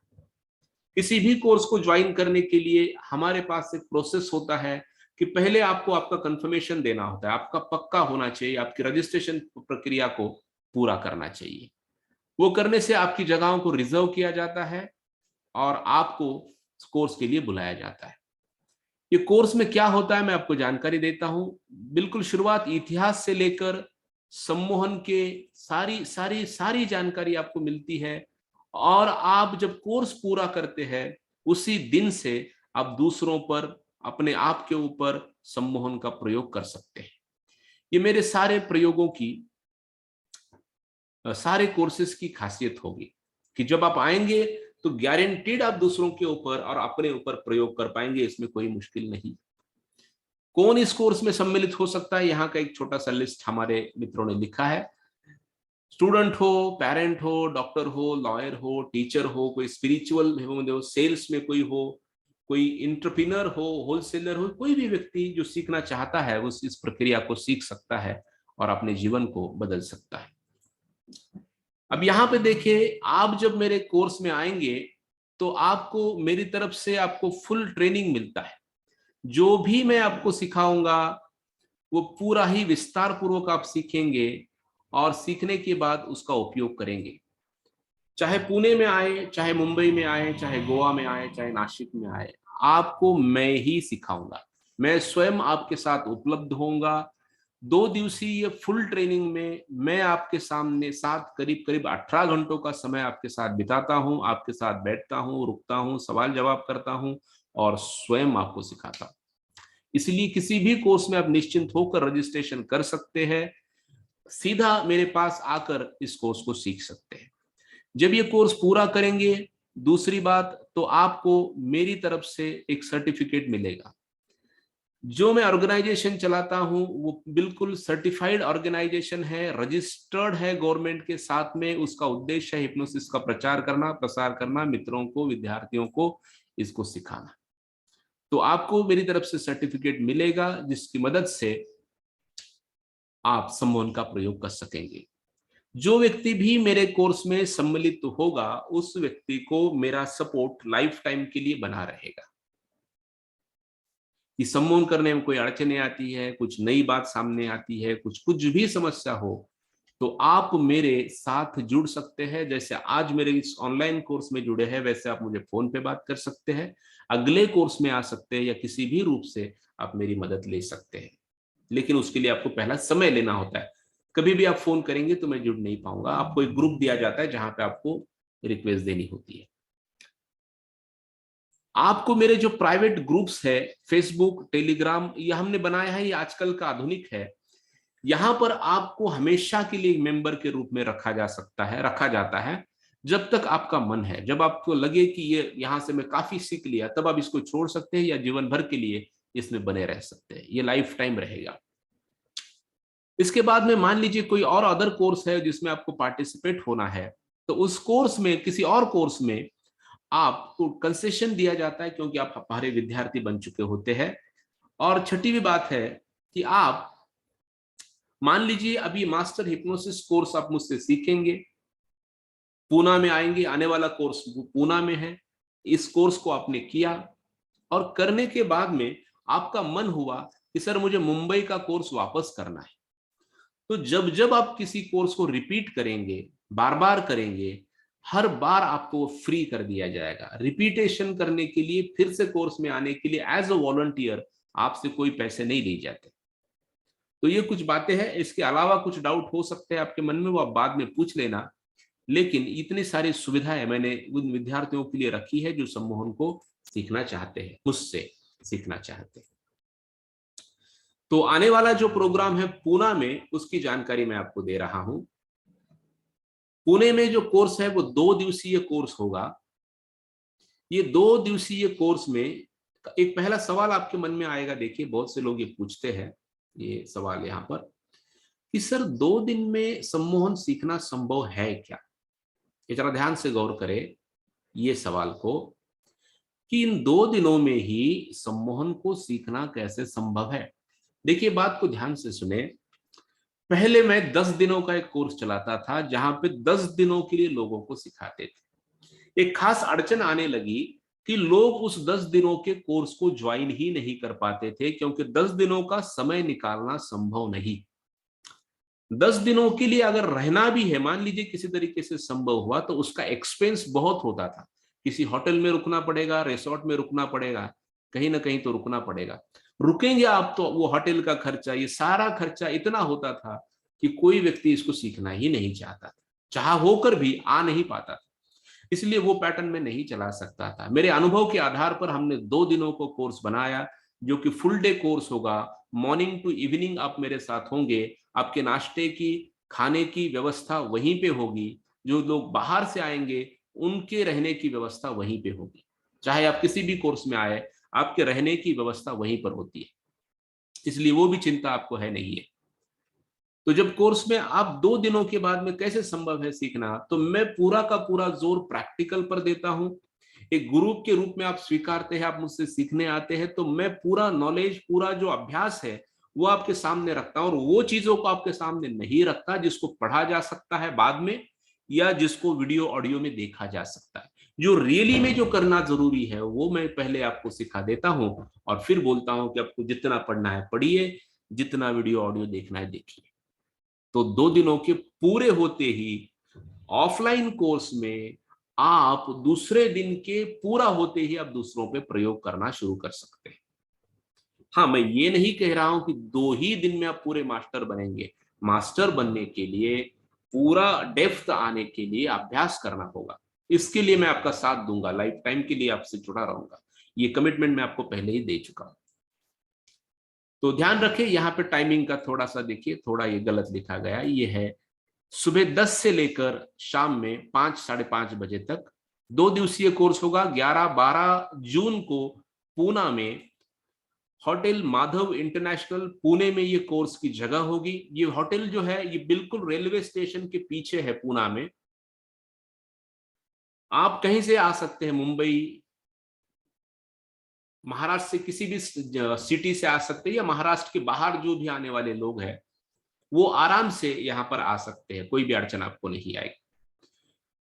किसी भी कोर्स को ज्वाइन करने के लिए हमारे पास एक प्रोसेस होता है कि पहले आपको आपका कंफर्मेशन देना होता है, आपका पक्का होना चाहिए, आपकी रजिस्ट्रेशन प्रक्रिया को पूरा करना चाहिए। वो करने से आपकी जगहों को रिजर्व किया जाता है और आपको कोर्स के लिए बुलाया जाता है। ये कोर्स में क्या होता है मैं आपको जानकारी देता हूं। बिल्कुल शुरुआत इतिहास से लेकर सम्मोहन के सारी सारी सारी जानकारी आपको मिलती है, और आप जब कोर्स पूरा करते हैं उसी दिन से आप दूसरों पर, अपने आप के ऊपर सम्मोहन का प्रयोग कर सकते हैं। ये मेरे सारे प्रयोगों की, सारे कोर्सेज की खासियत होगी कि जब आप आएंगे तो गारंटीड आप दूसरों के ऊपर और अपने ऊपर प्रयोग कर पाएंगे, इसमें कोई मुश्किल नहीं। कौन इस कोर्स में सम्मिलित हो सकता है, यहाँ का एक छोटा सा लिस्ट हमारे मित्रों ने लिखा है। स्टूडेंट हो, पेरेंट हो, डॉक्टर हो, लॉयर हो, टीचर हो, कोई स्पिरिचुअल हो, सेल्स में कोई हो, कोई इंटरप्रेन्योर हो, होलसेलर हो, कोई भी व्यक्ति जो सीखना चाहता है वो इस प्रक्रिया को सीख सकता है और अपने जीवन को बदल सकता है। अब यहाँ पे देखिए, आप जब मेरे कोर्स में आएंगे तो आपको मेरी तरफ से आपको फुल ट्रेनिंग मिलता है। जो भी मैं आपको सिखाऊंगा वो पूरा ही विस्तार पूर्वक आप सीखेंगे और सीखने के बाद उसका उपयोग करेंगे। चाहे पुणे में आए, चाहे मुंबई में आए, चाहे गोवा में आए, चाहे नासिक में आए, आपको मैं ही सिखाऊंगा। मैं स्वयं आपके साथ उपलब्ध होऊंगा। 2 दिवसीय फुल ट्रेनिंग में मैं आपके सामने साथ करीब करीब 18 घंटों का समय आपके साथ बिताता हूं, आपके साथ बैठता हूं, रुकता हूं, सवाल जवाब करता हूं और स्वयं आपको सिखाता हूं। इसलिए किसी भी कोर्स में आप निश्चिंत होकर रजिस्ट्रेशन कर सकते हैं, सीधा मेरे पास आकर इस कोर्स को सीख सकते हैं। जब ये कोर्स पूरा करेंगे, दूसरी बात तो आपको मेरी तरफ से एक सर्टिफिकेट मिलेगा। जो मैं ऑर्गेनाइजेशन चलाता हूं वो बिल्कुल सर्टिफाइड ऑर्गेनाइजेशन है, रजिस्टर्ड है गवर्नमेंट के साथ में। उसका उद्देश्य है हिप्नोसिस का प्रचार करना, प्रसार करना, मित्रों को, विद्यार्थियों को इसको सिखाना। तो आपको मेरी तरफ से सर्टिफिकेट मिलेगा जिसकी मदद से आप सम्मोहन का प्रयोग कर सकेंगे। जो व्यक्ति भी मेरे कोर्स में सम्मिलित होगा उस व्यक्ति को मेरा सपोर्ट लाइफ टाइम के लिए बना रहेगा। कि सम्मोहन करने में कोई अड़चने आती है, कुछ नई बात सामने आती है, कुछ भी समस्या हो, तो आप मेरे साथ जुड़ सकते हैं। जैसे आज मेरे इस ऑनलाइन कोर्स में जुड़े हैं, वैसे आप मुझे फोन पे बात कर सकते हैं, अगले कोर्स में आ सकते हैं, या किसी भी रूप से आप मेरी मदद ले सकते हैं। लेकिन उसके लिए आपको पहला समय लेना होता है। कभी भी आप फोन करेंगे तो मैं जुड़ नहीं पाऊंगा। आपको एक ग्रुप दिया जाता है जहां पे आपको रिक्वेस्ट देनी होती है। आपको मेरे जो प्राइवेट ग्रुप्स है, फेसबुक, टेलीग्राम, ये हमने बनाया है, ये आजकल का आधुनिक है। यहां पर आपको हमेशा के लिए मेंबर के रूप में रखा जाता है। जब तक आपका मन है, जब आपको लगे कि ये यहां से मैं काफी सीख लिया, तब आप इसको छोड़ सकते हैं, या जीवन भर के लिए इसमें बने रह सकते हैं। ये लाइफ टाइम रहेगा। इसके बाद में मान लीजिए कोई और अदर कोर्स है जिसमें आपको पार्टिसिपेट होना है, तो उस कोर्स में, किसी और कोर्स में आपको कंसेशन दिया जाता है, क्योंकि आप हमारे विद्यार्थी बन चुके होते हैं। और छठी भी बात है कि आप मान लीजिए अभी मास्टर हिप्नोसिस कोर्स आप मुझसे सीखेंगे, पूना में आएंगे, आने वाला कोर्स पूना में है। इस कोर्स को आपने किया और करने के बाद में आपका मन हुआ कि सर मुझे मुंबई का कोर्स वापस करना है। तो जब जब आप किसी कोर्स को रिपीट करेंगे, बार बार करेंगे, हर बार आपको फ्री कर दिया जाएगा। रिपीटेशन करने के लिए, फिर से कोर्स में आने के लिए एज अ वॉलंटियर आपसे कोई पैसे नहीं लिए जाते। तो ये कुछ बातें हैं। इसके अलावा कुछ डाउट हो सकते हैं आपके मन में, वो आप बाद में पूछ लेना। लेकिन इतनी सारी सुविधाएं मैंने उन विद्यार्थियों के लिए रखी है जो सम्मोहन को सीखना चाहते हैं, मुझसे सीखना चाहते हैं। तो आने वाला जो प्रोग्राम है पूना में, उसकी जानकारी मैं आपको दे रहा हूं। पुणे में जो कोर्स है वो 2 दिवसीय कोर्स होगा। ये 2 दिवसीय कोर्स में एक पहला सवाल आपके मन में आएगा, देखिए बहुत से लोग ये पूछते हैं ये सवाल यहाँ पर कि सर 2 दिन में सम्मोहन सीखना संभव है क्या? ये जरा ध्यान से गौर करें ये सवाल को, कि इन 2 दिनों में ही सम्मोहन को सीखना कैसे संभव है। देखिए बात को ध्यान से सुने। पहले मैं 10 दिनों का एक कोर्स चलाता था जहां पे 10 दिनों के लिए लोगों को सिखाते थे। एक खास अड़चन आने लगी कि लोग उस 10 दिनों के कोर्स को ज्वाइन ही नहीं कर पाते थे, क्योंकि 10 दिनों का समय निकालना संभव नहीं। 10 दिनों के लिए अगर रहना भी है, मान लीजिए किसी तरीके से संभव हुआ, तो उसका एक्सपेंस बहुत होता था। किसी होटल में रुकना पड़ेगा, रिसोर्ट में रुकना पड़ेगा, कहीं ना कहीं तो रुकना पड़ेगा। रुकेंगे आप तो वो होटल का खर्चा, ये सारा खर्चा इतना होता था कि कोई व्यक्ति इसको सीखना ही नहीं चाहता था, चाह होकर भी आ नहीं पाता था। इसलिए वो पैटर्न में नहीं चला सकता था। मेरे अनुभव के आधार पर हमने 2 दिनों को कोर्स बनाया, जो कि फुल डे कोर्स होगा। मॉर्निंग टू इवनिंग आप मेरे साथ होंगे। आपके नाश्ते की, खाने की व्यवस्था वहीं पे होगी। जो लोग बाहर से आएंगे उनके रहने की व्यवस्था वहीं पे होगी। चाहे आप किसी भी कोर्स में आए, आपके रहने की व्यवस्था वहीं पर होती है, इसलिए वो भी चिंता आपको है नहीं है। तो जब कोर्स में आप 2 दिनों के बाद में कैसे संभव है सीखना, तो मैं पूरा का पूरा जोर प्रैक्टिकल पर देता हूं। एक गुरु के रूप में आप स्वीकारते हैं, आप मुझसे सीखने आते हैं, तो मैं पूरा नॉलेज, पूरा जो अभ्यास है वो आपके सामने रखता हूं। और वो चीजों को आपके सामने नहीं रखता जिसको पढ़ा जा सकता है बाद में, या जिसको वीडियो ऑडियो में देखा जा सकता है। जो रियली में जो करना जरूरी है वो मैं पहले आपको सिखा देता हूं, और फिर बोलता हूं कि आपको जितना पढ़ना है पढ़िए, जितना वीडियो ऑडियो देखना है देखिए। तो 2 दिनों के पूरे होते ही ऑफलाइन कोर्स में आप दूसरे दिन के पूरा होते ही आप दूसरों पे प्रयोग करना शुरू कर सकते हैं। हाँ, मैं ये नहीं कह रहा हूं कि 2 ही दिन में आप पूरे मास्टर बनेंगे। मास्टर बनने के लिए, पूरा डेप्थ आने के लिए अभ्यास करना होगा। इसके लिए मैं आपका साथ दूंगा, लाइफ टाइम के लिए आपसे जुड़ा रहूंगा। ये कमिटमेंट मैं आपको पहले ही दे चुका हूं। तो ध्यान रखें, यहाँ पे टाइमिंग का थोड़ा सा देखिए, थोड़ा ये गलत लिखा गया। ये है सुबह 10 से लेकर शाम में 5, साढ़े 5 बजे तक 2 दिवसीय कोर्स होगा। 11-12 जून को पूना में होटल माधव इंटरनेशनल पुणे में ये कोर्स की जगह होगी। ये होटल जो है ये बिल्कुल रेलवे स्टेशन के पीछे है पूना में। आप कहीं से आ सकते हैं, मुंबई, महाराष्ट्र से किसी भी सिटी से आ सकते हैं, या महाराष्ट्र के बाहर जो भी आने वाले लोग हैं वो आराम से यहाँ पर आ सकते हैं, कोई भी अड़चन आपको नहीं आएगी।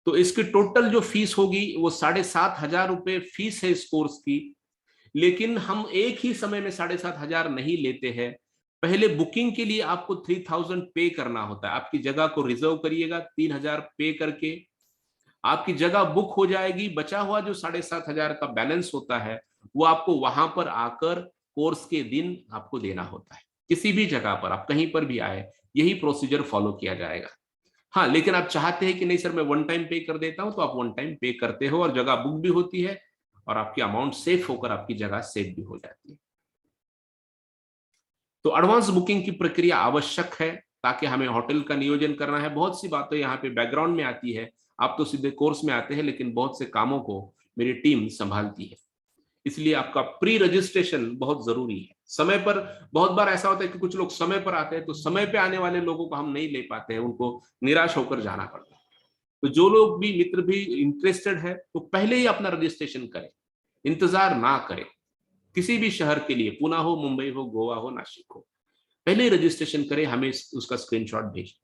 तो इसकी टोटल जो फीस होगी वो 7,500 रुपए फीस है इस कोर्स की। लेकिन हम एक ही समय में 7,500 नहीं लेते हैं। पहले बुकिंग के लिए आपको 3000 पे करना होता है। आपकी जगह को रिजर्व करिएगा 3000 पे करके, आपकी जगह बुक हो जाएगी। बचा हुआ जो 7500 का बैलेंस होता है वो आपको वहां पर आकर कोर्स के दिन आपको देना होता है। किसी भी जगह पर आप कहीं पर भी आए, यही प्रोसीजर फॉलो किया जाएगा। हाँ, लेकिन आप चाहते हैं कि नहीं सर मैं वन टाइम पे कर देता हूं, तो आप वन टाइम पे करते हो और जगह बुक भी होती है और आपकी अमाउंट सेफ होकर आपकी जगह सेफ भी हो जाती है। तो एडवांस बुकिंग की प्रक्रिया आवश्यक है ताकि हमें होटल का नियोजन करना है। बहुत सी बातें यहाँ पे बैकग्राउंड में आती है, आप तो सीधे कोर्स में आते हैं, लेकिन बहुत से कामों को मेरी टीम संभालती है। इसलिए आपका प्री रजिस्ट्रेशन बहुत जरूरी है। समय पर बहुत बार ऐसा होता है कि कुछ लोग समय पर आते हैं, तो समय पे आने वाले लोगों को हम नहीं ले पाते हैं, उनको निराश होकर जाना पड़ता है। तो जो लोग भी मित्र भी इंटरेस्टेड है तो पहले ही अपना रजिस्ट्रेशन करें, इंतजार ना करें। किसी भी शहर के लिए, पुणे हो, मुंबई हो, गोवा हो, नासिक हो, पहले ही रजिस्ट्रेशन करें, हमें उसका स्क्रीनशॉट भेजें।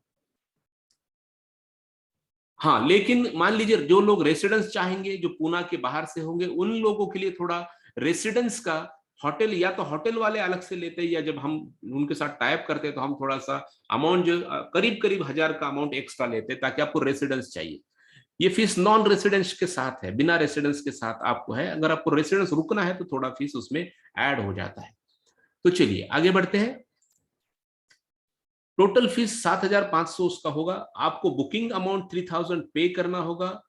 हाँ, लेकिन मान लीजिए जो लोग रेसिडेंस चाहेंगे, जो पुणे के बाहर से होंगे, उन लोगों के लिए थोड़ा रेसिडेंस का होटल, या तो होटल वाले अलग से लेते हैं, या जब हम उनके साथ टाइप करते हैं तो हम थोड़ा सा अमाउंट जो करीब करीब 1000 का अमाउंट एक्स्ट्रा लेते हैं, ताकि आपको रेसिडेंस चाहिए। ये फीस नॉन रेसिडेंस के साथ है, बिना रेसिडेंस के साथ आपको है। अगर आपको रेसिडेंस रुकना है तो थोड़ा फीस उसमें ऐड हो जाता है। तो चलिए आगे बढ़ते हैं। टोटल फीस 7500 उसका होगा। आपको बुकिंग अमाउंट 3000 पे करना होगा,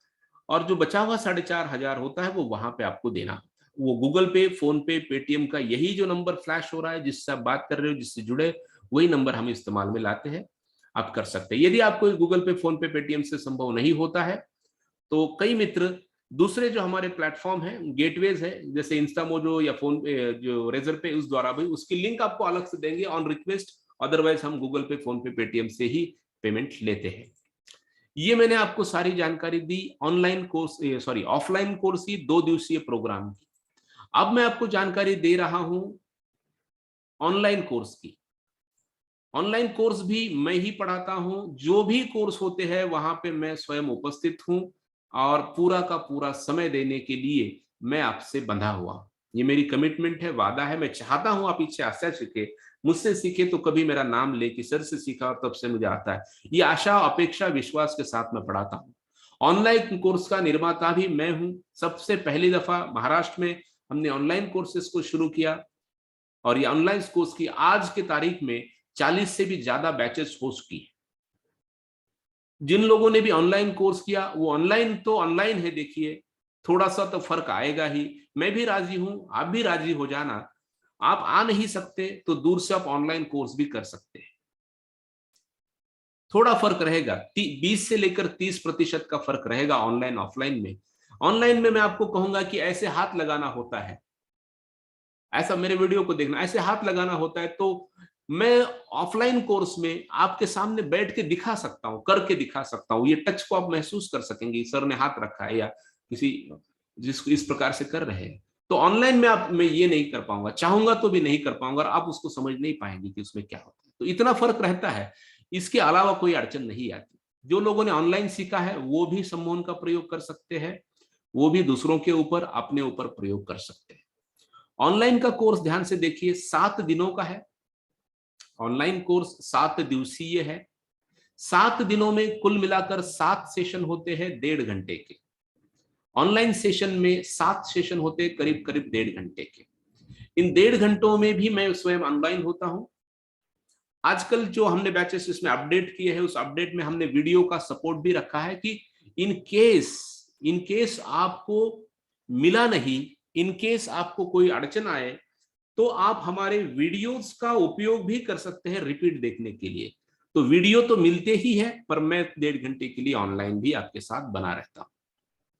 और जो बचा हुआ 4500 होता है वो वहां पे आपको देना होता है। वो गूगल पे, फोन पे, पेटीएम का यही जो नंबर फ्लैश हो रहा है, जिससे आप बात कर रहे हो, जिससे जुड़े, वही नंबर हम इस्तेमाल में लाते हैं। आप कर सकते हैं। यदि आपको गूगल पे, फोन पे, पेटीएम से संभव नहीं होता है, तो कई मित्र दूसरे जो हमारे प्लेटफॉर्म है, गेटवेज है, जैसे इंस्टामोजो या फोन पे, जो रेजर पे, उस द्वारा भी उसकी लिंक आपको अलग से देंगे ऑन रिक्वेस्ट। अदरवाइज हम गूगल पे, फोन पे, पेटीएम से ही पेमेंट लेते हैं। ये मैंने आपको सारी जानकारी दी online course, sorry offline course की 2 दिवसीय प्रोग्राम की। अब मैं आपको जानकारी दे रहा हूं ऑनलाइन कोर्स की। ऑनलाइन कोर्स भी मैं ही पढ़ाता हूं। जो भी कोर्स होते हैं वहां पे मैं स्वयं उपस्थित हूं, और पूरा का पूरा समय देने के लिए मैं आपसे बंधा हुआ। ये मेरी कमिटमेंट है, वादा है। मैं चाहता हूं आप इससे आशा सीखे, मुझसे सीखे तो कभी मेरा नाम ले कि सर से सीखा और तब से मुझे आता है। ये आशा, अपेक्षा, विश्वास के साथ मैं पढ़ाता हूं। ऑनलाइन कोर्स का निर्माता भी मैं हूं। सबसे पहली दफा महाराष्ट्र में हमने ऑनलाइन कोर्सेज को शुरू किया, और ये ऑनलाइन कोर्स की आज के तारीख में 40 से भी ज्यादा बैचेस हो चुकी है। जिन लोगों ने भी ऑनलाइन कोर्स किया, वो ऑनलाइन तो ऑनलाइन है, देखिए थोड़ा सा तो फर्क आएगा ही। मैं भी राजी हूं, आप भी राजी हो जाना। आप आ नहीं सकते तो दूर से आप ऑनलाइन कोर्स भी कर सकते हैं। थोड़ा फर्क रहेगा, 20 से लेकर 30% का फर्क रहेगा ऑनलाइन ऑफलाइन में। ऑनलाइन में मैं आपको कहूंगा कि ऐसे हाथ लगाना होता है, ऐसा मेरे वीडियो को देखना, ऐसे हाथ लगाना होता है। तो मैं ऑफलाइन कोर्स में आपके सामने बैठ के दिखा सकता हूं, करके दिखा सकता हूं। ये टच को आप महसूस कर सकेंगे, सर ने हाथ रखा है या किसी जिसको इस प्रकार से कर रहे हैं। तो ऑनलाइन में आप, मैं ये नहीं कर पाऊंगा, चाहूंगा तो भी नहीं कर पाऊंगा, और आप उसको समझ नहीं पाएंगे कि उसमें क्या होता है। तो इतना फर्क रहता है, इसके अलावा कोई अड़चन नहीं आती। जो लोगों ने ऑनलाइन सीखा है वो भी सम्मोहन का प्रयोग कर सकते हैं, वो भी दूसरों के ऊपर, अपने ऊपर प्रयोग कर सकते हैं। ऑनलाइन का कोर्स ध्यान से देखिए, 7 दिनों का है। ऑनलाइन कोर्स 7 दिवसीय है। 7 दिनों में कुल मिलाकर 7 सेशन होते हैं 1.5 घंटे के। ऑनलाइन सेशन में 7 सेशन होते हैं करीब करीब 1.5 घंटे के। इन 1.5 घंटों में भी मैं स्वयं ऑनलाइन होता हूं। आजकल जो हमने बैचेस इसमें अपडेट किए हैं, उस अपडेट में हमने वीडियो का सपोर्ट भी रखा है कि इन केस आपको मिला नहीं, इन केस आपको कोई अड़चन आए, तो आप हमारे वीडियोस का उपयोग भी कर सकते हैं रिपीट देखने के लिए। तो वीडियो तो मिलते ही है, पर मैं 1.5 घंटे के लिए ऑनलाइन भी आपके साथ बना रहता हूं।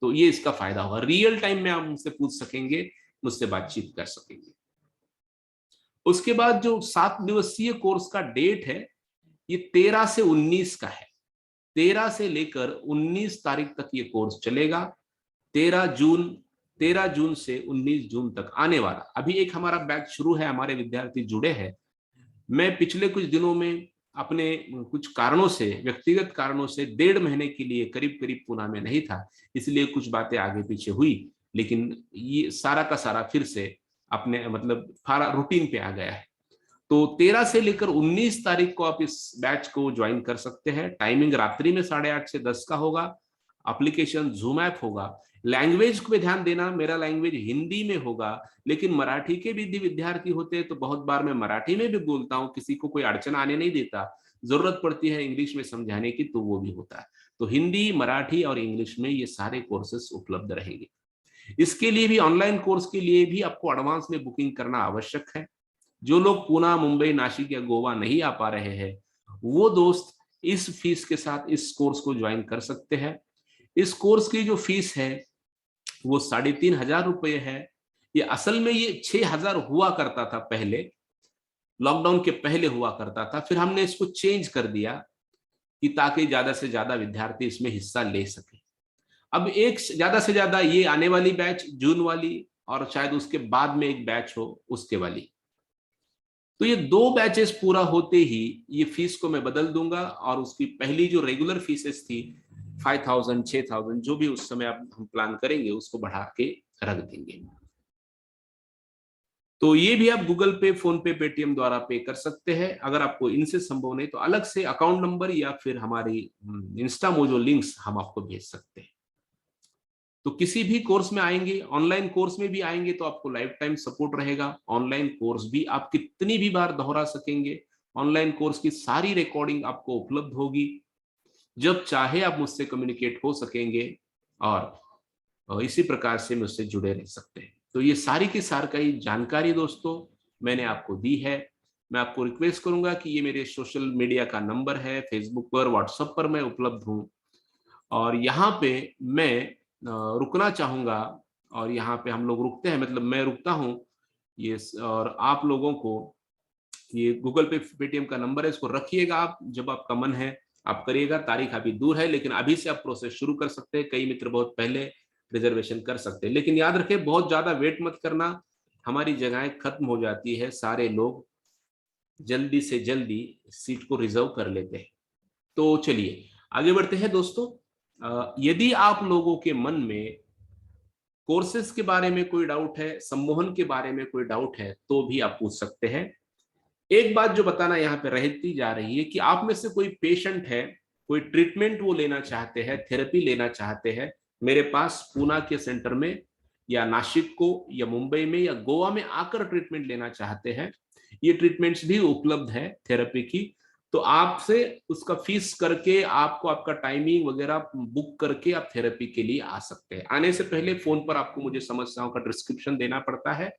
तो ये इसका फायदा होगा, रियल टाइम में आप मुझसे पूछ सकेंगे, मुझसे बातचीत कर सकेंगे। उसके बाद जो 7 दिवसीय कोर्स का डेट है, ये 13 से 19 का है। 13 से लेकर 19 तारीख तक ये कोर्स चलेगा। 13 जून, 13 जून से 19 जून तक आने वाला अभी एक हमारा बैच शुरू है, हमारे विद्यार्थी जुड़े हैं। मैं पिछले कुछ दिनों में अपने कुछ कारणों से, व्यक्तिगत कारणों से 1.5 महीने के लिए करीब करीब पुणे में नहीं था, इसलिए कुछ बातें आगे पीछे हुई। लेकिन ये सारा का सारा फिर से अपने मतलब सारा रूटीन पे आ गया है। तो 13 से लेकर 19 तारीख को आप इस बैच को ज्वाइन कर सकते हैं। टाइमिंग रात्रि में 8:30 से 10 का होगा। एप्लीकेशन जूम ऐप होगा। लैंग्वेज पे ध्यान देना, मेरा लैंग्वेज हिंदी में होगा, लेकिन मराठी के भी विद्यार्थी होते हैं तो बहुत बार मैं मराठी में भी बोलता हूँ, किसी को कोई अड़चन आने नहीं देता। जरूरत पड़ती है इंग्लिश में समझाने की तो वो भी होता है। तो हिंदी, मराठी और इंग्लिश में ये सारे कोर्सेस उपलब्ध रहेंगे। इसके लिए भी, ऑनलाइन कोर्स के लिए भी आपको एडवांस में बुकिंग करना आवश्यक है। जो लोग पुणे, मुंबई, नासिक या गोवा नहीं आ पा रहे हैं, वो दोस्त इस फीस के साथ इस कोर्स को ज्वाइन कर सकते हैं। इस कोर्स की जो फीस है वो 3,500 रुपये है। ये असल में ये 6,000 हुआ करता था पहले, लॉकडाउन के पहले हुआ करता था। फिर हमने इसको चेंज कर दिया कि ताकि ज्यादा से ज्यादा विद्यार्थी इसमें हिस्सा ले सके। अब एक ज्यादा से ज्यादा ये आने वाली बैच जून वाली, और शायद उसके बाद में एक बैच हो उसके वाली। तो ये 2 बैचेस पूरा होते ही ये फीस को मैं बदल दूंगा, और उसकी पहली जो रेगुलर फीसेस थी 5,000, 6,000, जो भी उस समय आप हम प्लान करेंगे उसको बढ़ा के रख देंगे। तो ये भी आप गूगल पे, फोन पे, पेटीएम द्वारा पे कर सकते हैं। अगर आपको इनसे संभव नहीं तो अलग से अकाउंट नंबर या फिर हमारी इंस्टा मोजो लिंक्स हम आपको भेज सकते हैं। तो किसी भी कोर्स में आएंगे, ऑनलाइन कोर्स में भी आएंगे तो आपको लाइफ टाइम सपोर्ट रहेगा। ऑनलाइन कोर्स भी आप कितनी भी बार दोहरा सकेंगे। ऑनलाइन कोर्स की सारी रिकॉर्डिंग आपको उपलब्ध होगी। जब चाहे आप मुझसे कम्युनिकेट हो सकेंगे, और इसी प्रकार से मुझसे जुड़े रह सकते हैं। तो ये सारी की सारी जानकारी दोस्तों मैंने आपको दी है। मैं आपको रिक्वेस्ट करूंगा कि ये मेरे सोशल मीडिया का नंबर है, फेसबुक पर, व्हाट्सएप पर मैं उपलब्ध हूँ, और यहाँ पे मैं रुकना चाहूंगा, और यहाँ पे हम लोग रुकते हैं, मतलब मैं रुकता हूँ ये। और आप लोगों को ये गूगल पे, पेटीएम का नंबर है, इसको रखिएगा। आप जब आपका मन है आप करिएगा। तारीख अभी दूर है, लेकिन अभी से आप प्रोसेस शुरू कर सकते हैं। कई मित्र बहुत पहले रिजर्वेशन कर सकते हैं, लेकिन याद रखें बहुत ज्यादा वेट मत करना। हमारी जगहें खत्म हो जाती है, सारे लोग जल्दी से जल्दी सीट को रिजर्व कर लेते हैं। तो चलिए आगे बढ़ते हैं दोस्तों। यदि आप लोगों के मन में कोर्सेज के बारे में कोई डाउट है, सम्मोहन के बारे में कोई डाउट है, तो भी आप पूछ सकते हैं। एक बात जो बताना यहाँ पे रहती जा रही है कि आप में से कोई पेशेंट है, कोई ट्रीटमेंट वो लेना चाहते हैं, थेरेपी लेना चाहते हैं मेरे पास पुणे के सेंटर में, या नासिक को, या मुंबई में, या गोवा में आकर ट्रीटमेंट लेना चाहते हैं, ये ट्रीटमेंट्स भी उपलब्ध है थेरेपी की। तो आपसे उसका फीस करके आपको आपका टाइमिंग वगैरह बुक करके आप थेरेपी के लिए आ सकते हैं। आने से पहले फोन पर आपको मुझे समस्याओं का डिस्क्रिप्शन देना पड़ता है।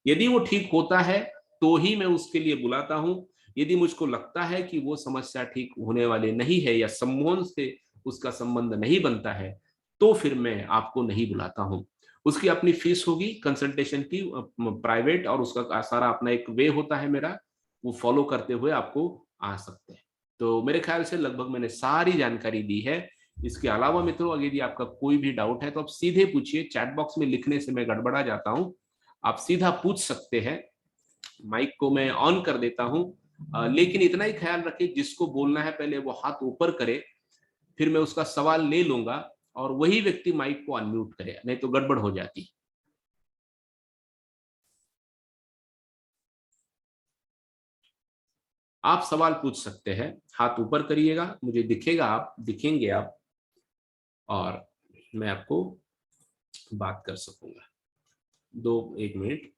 यदि वो ठीक होता है तो ही मैं उसके लिए बुलाता हूं। यदि मुझको लगता है कि वो समस्या ठीक होने वाली नहीं है, या सम्मोहन से उसका संबंध नहीं बनता है, तो फिर मैं आपको नहीं बुलाता हूं। उसकी अपनी फीस होगी कंसल्टेशन की, प्राइवेट, और उसका सारा अपना एक वे होता है मेरा, वो फॉलो करते हुए आपको आ सकते हैं। तो मेरे ख्याल से लगभग मैंने सारी जानकारी दी है। इसके अलावा मित्रों यदि आपका कोई भी डाउट है तो आप सीधे पूछिए। चैट बॉक्स में लिखने से मैं गड़बड़ा जाता हूं, आप सीधा पूछ सकते हैं। माइक को मैं ऑन कर देता हूं, लेकिन इतना ही ख्याल रखें जिसको बोलना है पहले वो हाथ ऊपर करे, फिर मैं उसका सवाल ले लूंगा और वही व्यक्ति माइक को अनम्यूट करे, नहीं तो गड़बड़ हो जाती। आप सवाल पूछ सकते हैं, हाथ ऊपर करिएगा, मुझे दिखेगा, आप दिखेंगे आप, और मैं आपको बात कर सकूंगा। 1 मिनट।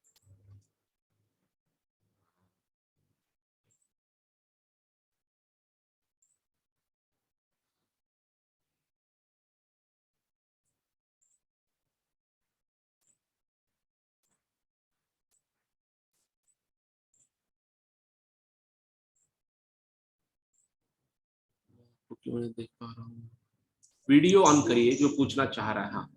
क्यों नहीं देख पा रहा हूँ? वीडियो ऑन करिए जो पूछना चाह रहा है। हाँ,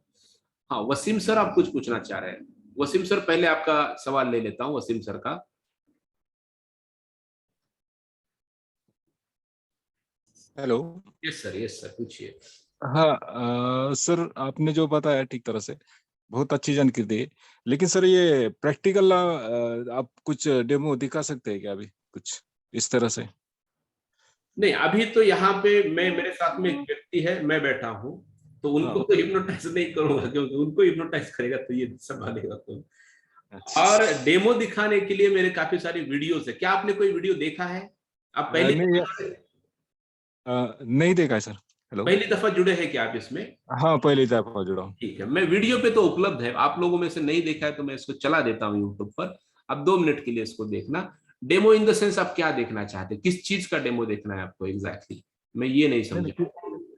हाँ, वसीम सर आप कुछ पूछना चाह रहे हैं। वसीम सर पहले आपका सवाल ले लेता हूँ, वसीम सर का। हेलो। यस सर पूछिए। हाँ सर, आपने जो बताया ठीक तरह से बहुत अच्छी जानकारी दी, लेकिन सर ये प्रैक्टिकल आप कुछ डेमो दिखा सकते हैं क्या अभी कुछ इस तरह से? नहीं, अभी तो यहाँ पे मैं, मेरे साथ में एक व्यक्ति है, मैं बैठा हूँ, तो उनको हाँ। तो हिप्नोटाइज नहीं करूंगा, क्योंकि उनको हिप्नोटाइज करेगा तो ये संभालेगा तो। अच्छा। और डेमो दिखाने के लिए मेरे काफी सारे वीडियोस है। क्या आपने कोई वीडियो देखा है? आप नहीं, नहीं देखा है सर। हेलो। पहली दफा जुड़े हैं क्या आप इसमें? हाँ, पहली दफा जुड़ा हूँ। ठीक है, मैं वीडियो पे तो उपलब्ध है, आप लोगों में से नहीं देखा है तो मैं इसको चला देता हूँ यूट्यूब पर। आप 2 मिनट के लिए इसको देखना। डेमो इन द सेंस आप क्या देखना चाहते हैं, किस चीज का डेमो देखना है आपको एग्जैक्टली? मैं ये नहीं नहीं, समझा। नहीं,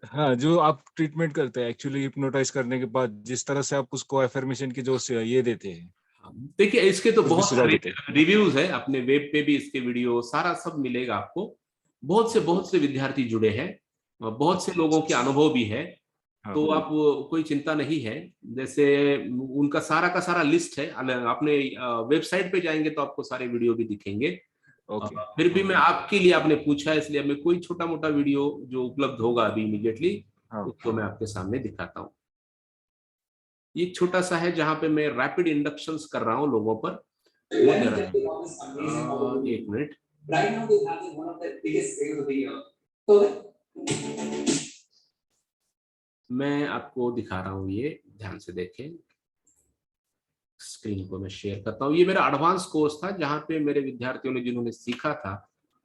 हाँ, जो आप ट्रीटमेंट करते हैं एक्चुअली हिप्नोटाइज करने के बाद जिस तरह से आप उसको एफर्मेशन की जो ये देते हैं, देखिए इसके तो कुछ भी बहुत सुझाव देते हैं। रिव्यूज है, अपने वेब पे भी इसके वीडियो सारा सब मिलेगा आपको। बहुत से विद्यार्थी जुड़े हैं, बहुत से अच्छा, लोगों के अनुभव भी है। हाँ, तो आप कोई चिंता नहीं है। जैसे उनका सारा का सारा लिस्ट है, अपने वेबसाइट पे जाएंगे तो आपको सारे वीडियो भी दिखेंगे। ओके, फिर भी हाँ, मैं आपके लिए, आपने पूछा है इसलिए मैं कोई छोटा मोटा वीडियो जो उपलब्ध होगा अभी इमीडिएटली हाँ, उसको मैं आपके सामने दिखाता हूँ। ये छोटा सा है जहां पे मैं रैपिड इंडक्शंस कर रहा हूँ लोगों पर। वो दे रहा है। एक मिनट। मैं आपको दिखा रहा हूँ, ये ध्यान से देखें। स्क्रीन को मैं शेयर करता हूँ। ये मेरा एडवांस कोर्स था जहाँ पे मेरे विद्यार्थियों ने जिन्होंने सीखा था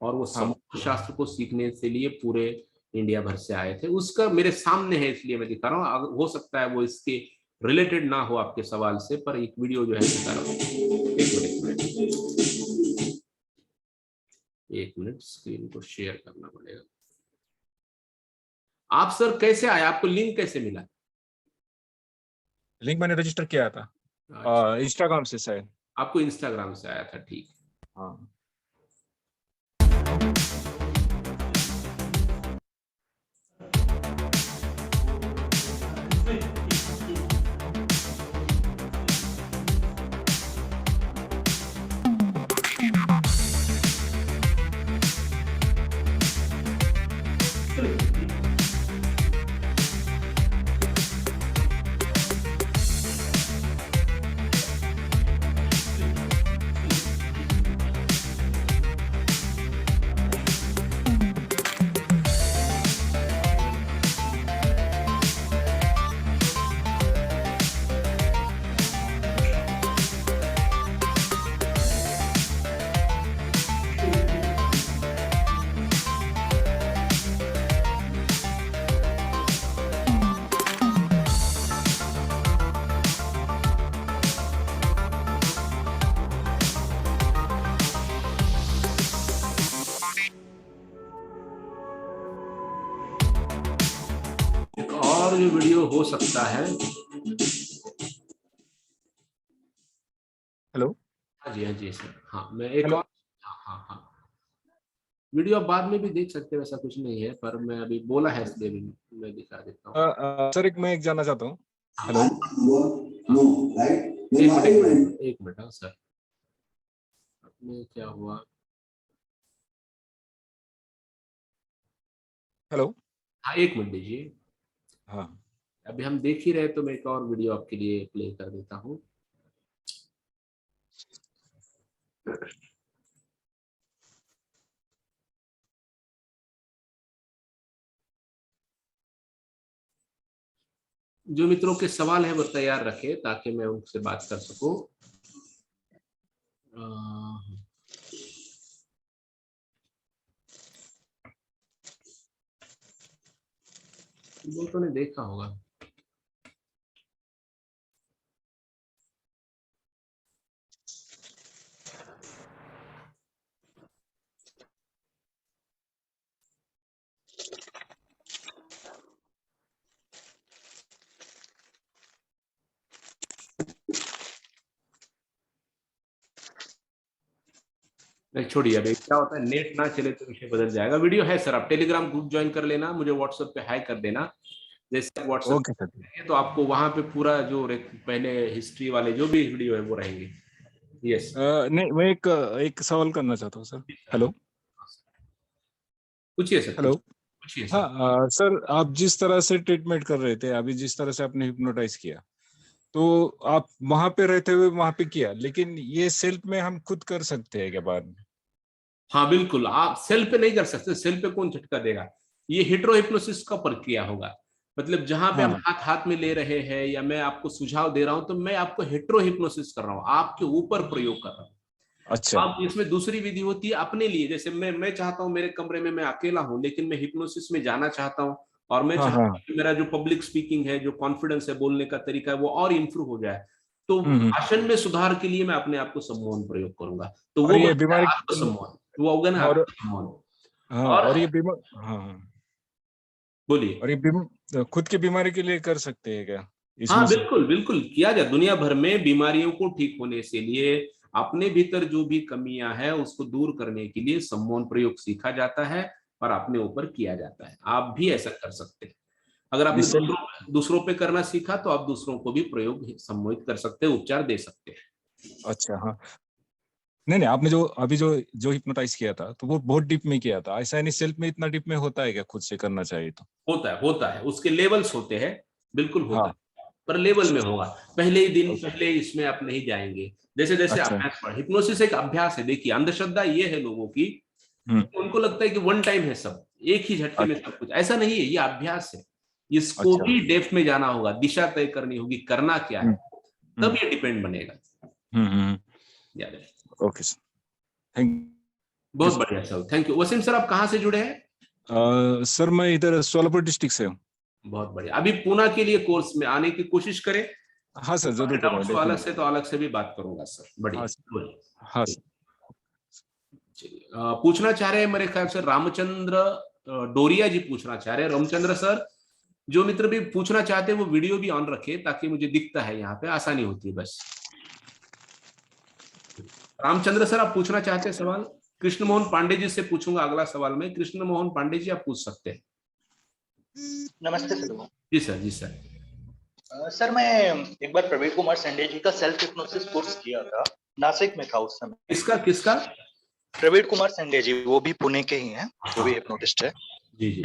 और वो हाँ, समुद्र शास्त्र को सीखने के लिए पूरे इंडिया भर से आए थे, उसका मेरे सामने है इसलिए मैं दिखा रहा हूँ। हो सकता है वो इसके रिलेटेड ना हो आपके सवाल से, पर एक वीडियो जो है दिखा रहा हूँ। एक मिनट स्क्रीन को शेयर करना पड़ेगा। आप सर कैसे आए, आपको लिंक कैसे मिला? लिंक मैंने रजिस्टर किया था अच्छा, इंस्टाग्राम से शायद। आपको इंस्टाग्राम से आया था, ठीक। हाँ, एक और जो वीडियो हो सकता है। हेलो, हाँ जी, हाँ जी सर, हाँ मैं एक हेलो। और, हाँ हाँ हाँ, वीडियो आप बाद में भी देख सकते हो, ऐसा कुछ नहीं है, पर मैं अभी बोला है इसलिए भी मैं दिखा देता हूँ। सर, मैं एक जानना चाहता हूँ। हेलो। हाँ, एक मिनट हाँ सर, में क्या हुआ? हेलो। हाँ एक मिनट दीजिए, हाँ, अभी हम देख ही रहे तो मैं एक और वीडियो आपके लिए प्ले कर देता हूँ। जो मित्रों के सवाल है वो तैयार रखे ताकि मैं उनसे बात कर सकूं। वो तो ने देखा होगा। नहीं छोड़िए, अभी क्या होता है नेट ना चले तो विषय बदल जाएगा। वीडियो है सर, आप टेलीग्राम ग्रुप ज्वाइन कर लेना, मुझे व्हाट्सएप पे हाई कर देना। जैसे आप व्हाट्सएप ओके सर। तो आपको वहां पे पूरा जो पहले हिस्ट्री वाले जो भी वीडियो है वो रहेंगे। यस। नहीं, मैं एक एक सवाल करना चाहता हूँ सर। हेलो। पूछिए सर, हेलो। पूछिए हाँ, सर। सर, आप जिस तरह से ट्रीटमेंट कर रहे थे अभी, जिस तरह से आपने हिप्नोटाइज किया, तो आप वहां पे रहते हुए वहां पे किया, लेकिन ये सेल्फ में हम खुद कर सकते हैं क्या बाद में? हाँ बिल्कुल, आप सेल पे नहीं कर सकते, सेल पे कौन झटका देगा? ये हिट्रो हिप्नोसिस का प्रक्रिया होगा। मतलब जहां पे हम हाँ हाथ हाथ में ले रहे हैं या मैं आपको सुझाव दे रहा हूं, तो मैं आपको हेट्रो हिप्नोसिस कर रहा हूं, आपके ऊपर प्रयोग कर रहा हूं। अच्छा। अब इसमें दूसरी विधि होती है अपने लिए, जैसे मैं चाहता हूं मेरे कमरे में मैं अकेला हूं, लेकिन मैं हिप्नोसिस में जाना चाहता हूं, और मैं हाँ चाहता हाँ। हूं कि मेरा जो पब्लिक स्पीकिंग है, जो कॉन्फिडेंस है, बोलने का तरीका है, वो और इंप्रूव हो जाए। तो हम्म। भाषण में सुधार के लिए मैं अपने आप को सम्मोहन प्रयोग करूंगा, तो और वो ये बनता बीमारी, है आत्मसम्मान, वो होगा ना और आत्मसम्मान। हाँ, और और ये बीमार, हाँ हाँ, बोलिए। और ये खुद की बीमारी के लिए कर सकते हैं क्या इसमें हाँ से? बिल्कुल बिल्कुल किया जाए, दुनिया भर में बीमारियों को ठीक होने से लिए, अपने भीतर जो भी कमियां है उसको दूर करने के लिए सम्मोहन प्रयोग सीखा जाता है और अपने ऊपर किया जाता है। आप भी ऐसा कर सकते हैं। अगर आपने इससे, दूसरों पे करना सीखा, तो आप दूसरों को भी प्रयोग सम्मोहित कर सकते हैं, उपचार दे सकते हैं। अच्छा हाँ। नहीं नहीं, आपने जो अभी जो जो हिप्नोटाइज किया था तो वो बहुत डीप में किया था, ऐसा नहीं सेल्फ में इतना डीप में होता है क्या, खुद से करना चाहिए तो? होता है, उसके लेवल्स होते हैं, बिल्कुल होता हाँ। है, पर लेवल में होगा। पहले ही दिन, ओके। पहले इसमें आप नहीं जाएंगे, जैसे जैसे अच्छा। अभ्यास पर, हिप्नोसिस एक अभ्यास है। देखिए, अंधश्रद्धा ये है लोगों की, हम्म। उनको लगता है कि वन टाइम है सब, एक ही झटके में अच्छा। सब कुछ, ऐसा नहीं है, ये अभ्यास है। इसको अच्छा। भी डेप्थ में जाना होगा, दिशा तय करनी होगी, करना क्या हम्म। है, तब हम्म। ये डिपेंड बनेगा। हम्म। याद है। ओके सर, थैंक यू बहुत सर। बढ़िया sir, thank you. Waseem sir, आप कहाँ से जुड़े हैं? सर मैं इधर सोलापुर डिस्ट्रिक्ट से हूँ। बहुत बढ़िया। अभी पूना के लिए कोर्स में आने की कोशिश करें। हाँ सर, जरूर करूँगा, डाउट्स अलग डेफिनेट। से तो अलग से भी बात करूंगा सर, हाँ बढ़िया। सर। हाँ बोलिए। सर। चलिए, पूछना चाह रहे हैं मेरे ख्याल से रामचंद्र डोरिया जी पूछना चाह रहे हैं। रामचंद्र सर, जो मित्र भी पूछना चाहते हैं वो वीडियो भी ऑन रखे, ताकि मुझे दिखता है यहाँ पे, आसानी होती है बस। रामचंद्र सर, आप पूछना चाहते हैं सवाल? कृष्ण मोहन पांडे जी से पूछूंगा अगला सवाल में। कृष्ण मोहन पांडे जी, आप पूछ सकते हैं। नमस्ते सर। जी सर, जी सर। सर मैं एक बार प्रवीण कुमार संडे जी का सेल्फ हिप्नोसिस कोर्स किया था, नासिक में था उस समय। किसका किसका? प्रवीण कुमार संडे जी, वो भी पुणे के ही हैं, वो भी हाँ, हिप्नोटिस्ट है। जी जी।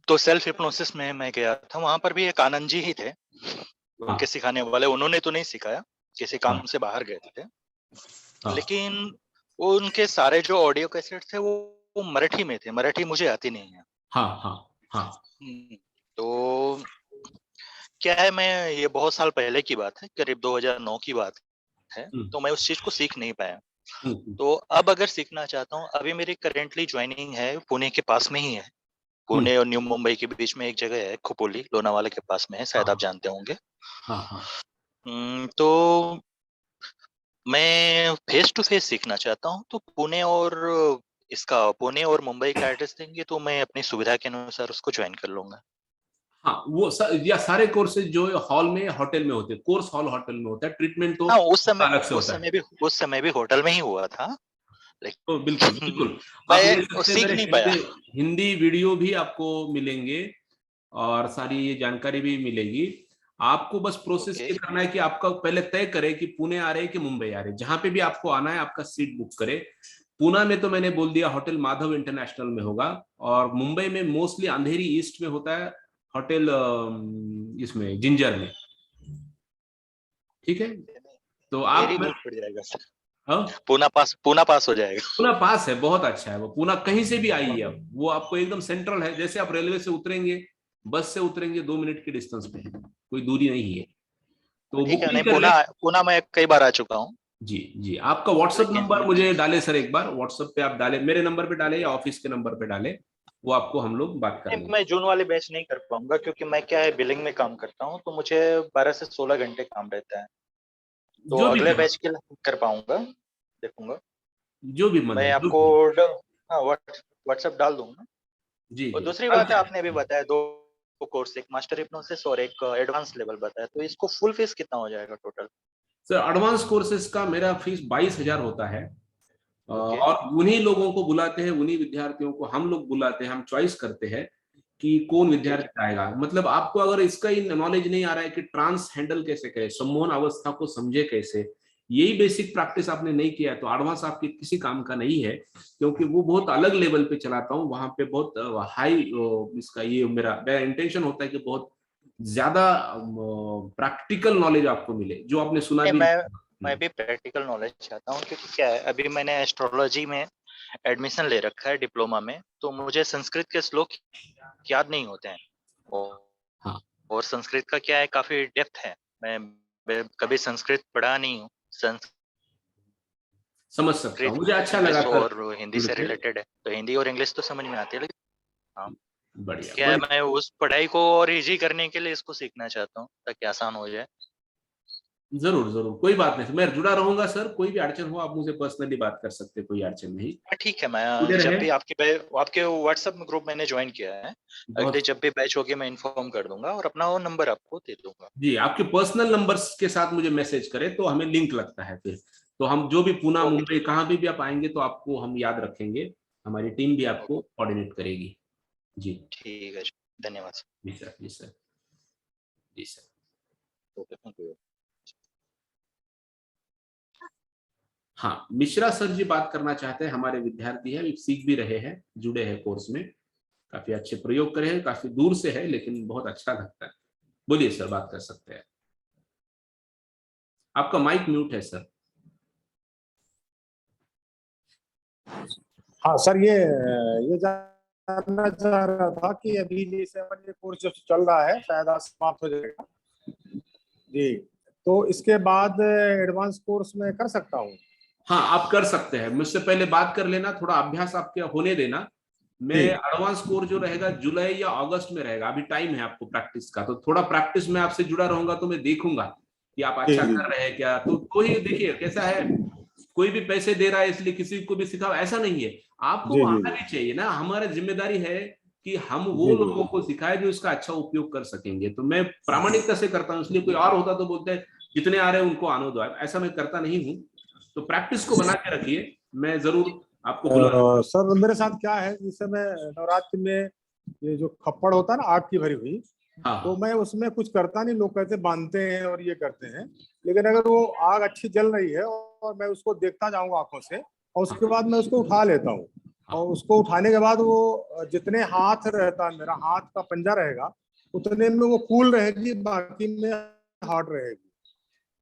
तो सेल्फ हिप्नोसिस में मैं गया था, वहां पर भी एक आनंद जी ही थे उनके हाँ सिखाने वाले। उन्होंने तो नहीं सिखाया, किसी हाँ काम से बाहर गए थे, हाँ लेकिन वो उनके सारे जो ऑडियो कैसेट थे वो मराठी में थे। मराठी मुझे आती नहीं है। हाँ हाँ हाँ। तो क्या है, मैं ये बहुत साल पहले की बात है, करीब 2009 की बात है, तो मैं उस चीज को सीख नहीं पाया। हम्म, तो अब अगर सीखना चाहता हूँ, अभी मेरी करेंटली ज्वाइनिंग है पुणे के पास में ही है। हम्म, पुणे और न्यू मुंबई के बीच में एक जगह है, खोपोली, लोनावाला के पास में है, शायद आप हाँ जानते होंगे। हाँ हाँ। तो मैं फेस टू फेस सीखना चाहता हूँ, तो पुणे और मुंबई का एड्रेस देंगे तो मैं अपनी सुविधा के अनुसार उसको ज्वाइन कर लूंगा। हाँ, या सारे कोर्सेज जो हॉल में, होटल में होते हैं, कोर्स हॉल होटल में होता है, ट्रीटमेंट तो हाँ, अलग से होता है। उस समय भी होटल में ही हुआ था, तो बिल्कुल लेकिन बिल्कुल, आप ले मैं सकते हैं। सीख मेरे नहीं पाया। हिंदी हिंदी वीडियो भी आपको मिलेंगे, और सारी ये जानकारी भी मिलेगी। आपको बस प्रोसेस ओके। ये करना है कि आपका पहले तय करे कि पुणे आ रहे हैं कि मुंबई आ रहे हैं। जहां पे भी आपको आना है, आपका सीट बुक करे। पूना में तो मैंने बोल दिया, होटल माधव इंटरनेशनल में होगा। और मुंबई में मोस्टली अंधेरी ईस्ट में होता है, होटल इसमें जिंजर में। ठीक है, तो आप देरी बहुत पड़ जाएगा सर। हाँ, पूना पास हो जाएगा। पूना पास है, बहुत अच्छा है वो। पूना कहीं से भी आइए, अब वो आपको एकदम सेंट्रल है। जैसे आप रेलवे से उतरेंगे, बस से उतरेंगे, 2 मिनट के डिस्टेंस पे है, कोई दूरी नहीं है। तो ठीक है, नहीं, बुकिंग कर ले। पुना मैं कई बार आ चुका हूँ, जी जी, आपका व्हाट्सएप नंबर लेकिन मुझे डाले सर एक बार, व्हाट्सएप पे आप डाले, मेरे नंबर पे डाले या ऑफिस के नंबर पे डाले, वो आपको हम लोग बात कर लेंगे। मैं जून वाले बैच नहीं कर पाऊंगा, क्योंकि मैं क्या है, बिलिंग में काम करता हूँ, तो मुझे 12 से 16 घंटे काम रहता है। तो जो भी अगले मन, बैच के लिए कर पाऊंगा, देखूंगा। जो भी मन मैं है, जो आपको भी। हाँ, व्हाट्सएप डाल दूंगा। जी और जी, दूसरी अब बात है, क्या आपने अभी है बताया दो कोर्स, एक मास्टर हिप्नोसिस और एक एडवांस लेवल बताया, तो इसको फुल फीस कितना हो जाएगा टोटल? सर, एडवांस कोर्सेज का मेरा फीस 22,000 होता है। ओके। और उन्हीं लोगों को बुलाते हैं, उन्हीं विद्यार्थियों को हम लोग बुलाते हैं, हम चॉइस करते हैं कि कौन ओके। विद्यार्थी आएगा। मतलब आपको अगर इसका ही नॉलेज नहीं आ रहा है कि ट्रांस हैंडल कैसे करें, सम्मोहन अवस्था को समझे कैसे, यही बेसिक प्रैक्टिस आपने नहीं किया, तो एडवांस आपके किसी काम का नहीं है। क्योंकि वो बहुत अलग लेवल पे चलाता हूँ, वहां पे बहुत हाई इसका ये मेरा इंटेंशन होता है कि बहुत ज्यादा प्रैक्टिकल नॉलेज आपको मिले, जो आपने सुना नहीं, भी मैं नहीं। भी प्रैक्टिकल नॉलेज चाहता हूँ, क्योंकि क्या है, अभी मैंने एस्ट्रोलॉजी में एडमिशन ले रखा है डिप्लोमा में, तो मुझे संस्कृत के श्लोक याद नहीं होते हैं। हाँ। और संस्कृत का क्या है, काफी डेप्थ है। मैं कभी संस्कृत पढ़ा नहीं हूँ। समझ सकता हूँ, संस्कृत मुझे अच्छा लगा इंग्लिश सर और हिंदी जुड़ से के। रिलेटेड है, तो हिंदी और इंग्लिश तो समझ में आती है, लेकिन हाँ, बढ़िया क्या है, बढ़िया। मैं उस पढ़ाई को और इजी करने के लिए इसको सीखना चाहता हूँ, ताकि आसान हो जाए। जरूर जरूर, कोई बात नहीं, मैं जुड़ा रहूंगा सर। कोई भी अड़चन हो आप मुझे पर्सनली बात कर सकते हैं, कोई अड़चन नहीं। हाँ, ठीक है। मैं जुड़े जब रहे। भी आपके व्हाट्सएप में ग्रुप मैंने ज्वाइन किया है, अगले बहुत जब भी बैच होगी मैं इन्फॉर्म कर दूंगा और अपना वो नंबर आपको दे दूंगा। जी, आपके पर्सनल नंबर्स के साथ मुझे मैसेज करें तो हमें लिंक लगता है फिर। तो हम जो भी पुणे ओके। मुंबई कहाँ भी आप आएंगे तो आपको हम याद रखेंगे, हमारी टीम भी आपको ओके, कोऑर्डिनेट करेगी। जी। ठीक है जी, धन्यवाद सर। जी सर, जी सर, जी सर। Okay, thank you. हाँ, मिश्रा सर जी बात करना चाहते हैं, हमारे विद्यार्थी हैं, सीख भी रहे हैं, जुड़े हैं कोर्स में, काफी अच्छे प्रयोग करे हैं, काफी दूर से है लेकिन बहुत अच्छा लगता है। बोलिए सर, बात कर सकते हैं। आपका माइक म्यूट है सर। हाँ सर, ये जानना चाह रहा था कि अभी जैसे ये कोर्स जो चल रहा है शायद आज समाप्त हो जाएगा जी, तो इसके बाद एडवांस कोर्स में कर सकता हूँ? हाँ, आप कर सकते हैं, मुझसे पहले बात कर लेना, थोड़ा अभ्यास आपके होने देना। मैं जी एडवांस कोर्स जो रहेगा जुलाई या अगस्त में रहेगा, अभी टाइम है आपको प्रैक्टिस का, तो थोड़ा प्रैक्टिस में आपसे जुड़ा रहूंगा तो मैं देखूंगा कि आप जी अच्छा जी कर रहे हैं क्या। तो कोई देखिए कैसा है, कोई भी पैसे दे रहा है इसलिए किसी को भी सिखाओ ऐसा नहीं है, आपको जी जी आना भी चाहिए ना। हमारा जिम्मेदारी है कि हम वो जी जी लोगों को सिखाए जो इसका अच्छा उपयोग कर सकेंगे। तो मैं प्रामाणिकता से करता हूँ, इसलिए कोई और होता तो बोलते हैं जितने आ रहे हैं उनको आने दो, ऐसा मैं करता नहीं हूँ। तो प्रैक्टिस को बना के रखिए, मैं जरूर आपको बुलाना। सर मेरे साथ क्या है, इस समय नवरात्रि में ये जो खप्पड़ होता है ना आग की भरी हुई, हाँ तो हाँ मैं उसमें कुछ करता नहीं। लोग कहते बांधते हैं और ये करते हैं, लेकिन अगर वो आग अच्छी जल रही है और मैं उसको देखता जाऊंगा आंखों से और उसके हाँ बाद मैं उसको उठा लेता हूँ, हाँ और उसको उठाने के बाद वो जितने हाथ रहता है, मेरा हाथ का पंजा रहेगा उतने में वो कूल रहेगी, बाकी में हार्ड रहेगी।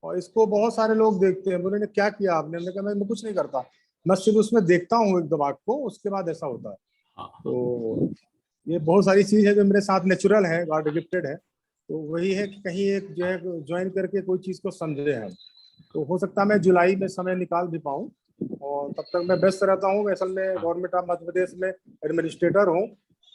और इसको बहुत सारे लोग देखते हैं, बोले ने क्या किया आपने? हमने कहा मैं कुछ नहीं करता, मैं सिर्फ उसमें देखता हूँ एक दबाव को, उसके बाद ऐसा होता है। हाँ हाँ। तो ये बहुत सारी चीज है जो मेरे साथ नेचुरल है, गॉड गिफ्टेड है। तो वही है कि कहीं एक जो है ज्वाइन करके कोई चीज को समझे हम, तो हो सकता है मैं जुलाई में समय निकाल भी पाऊँ। और तब तक मैं व्यस्त रहता हूँ, असल में हाँ, गवर्नमेंट ऑफ मध्य प्रदेश में एडमिनिस्ट्रेटर हूँ,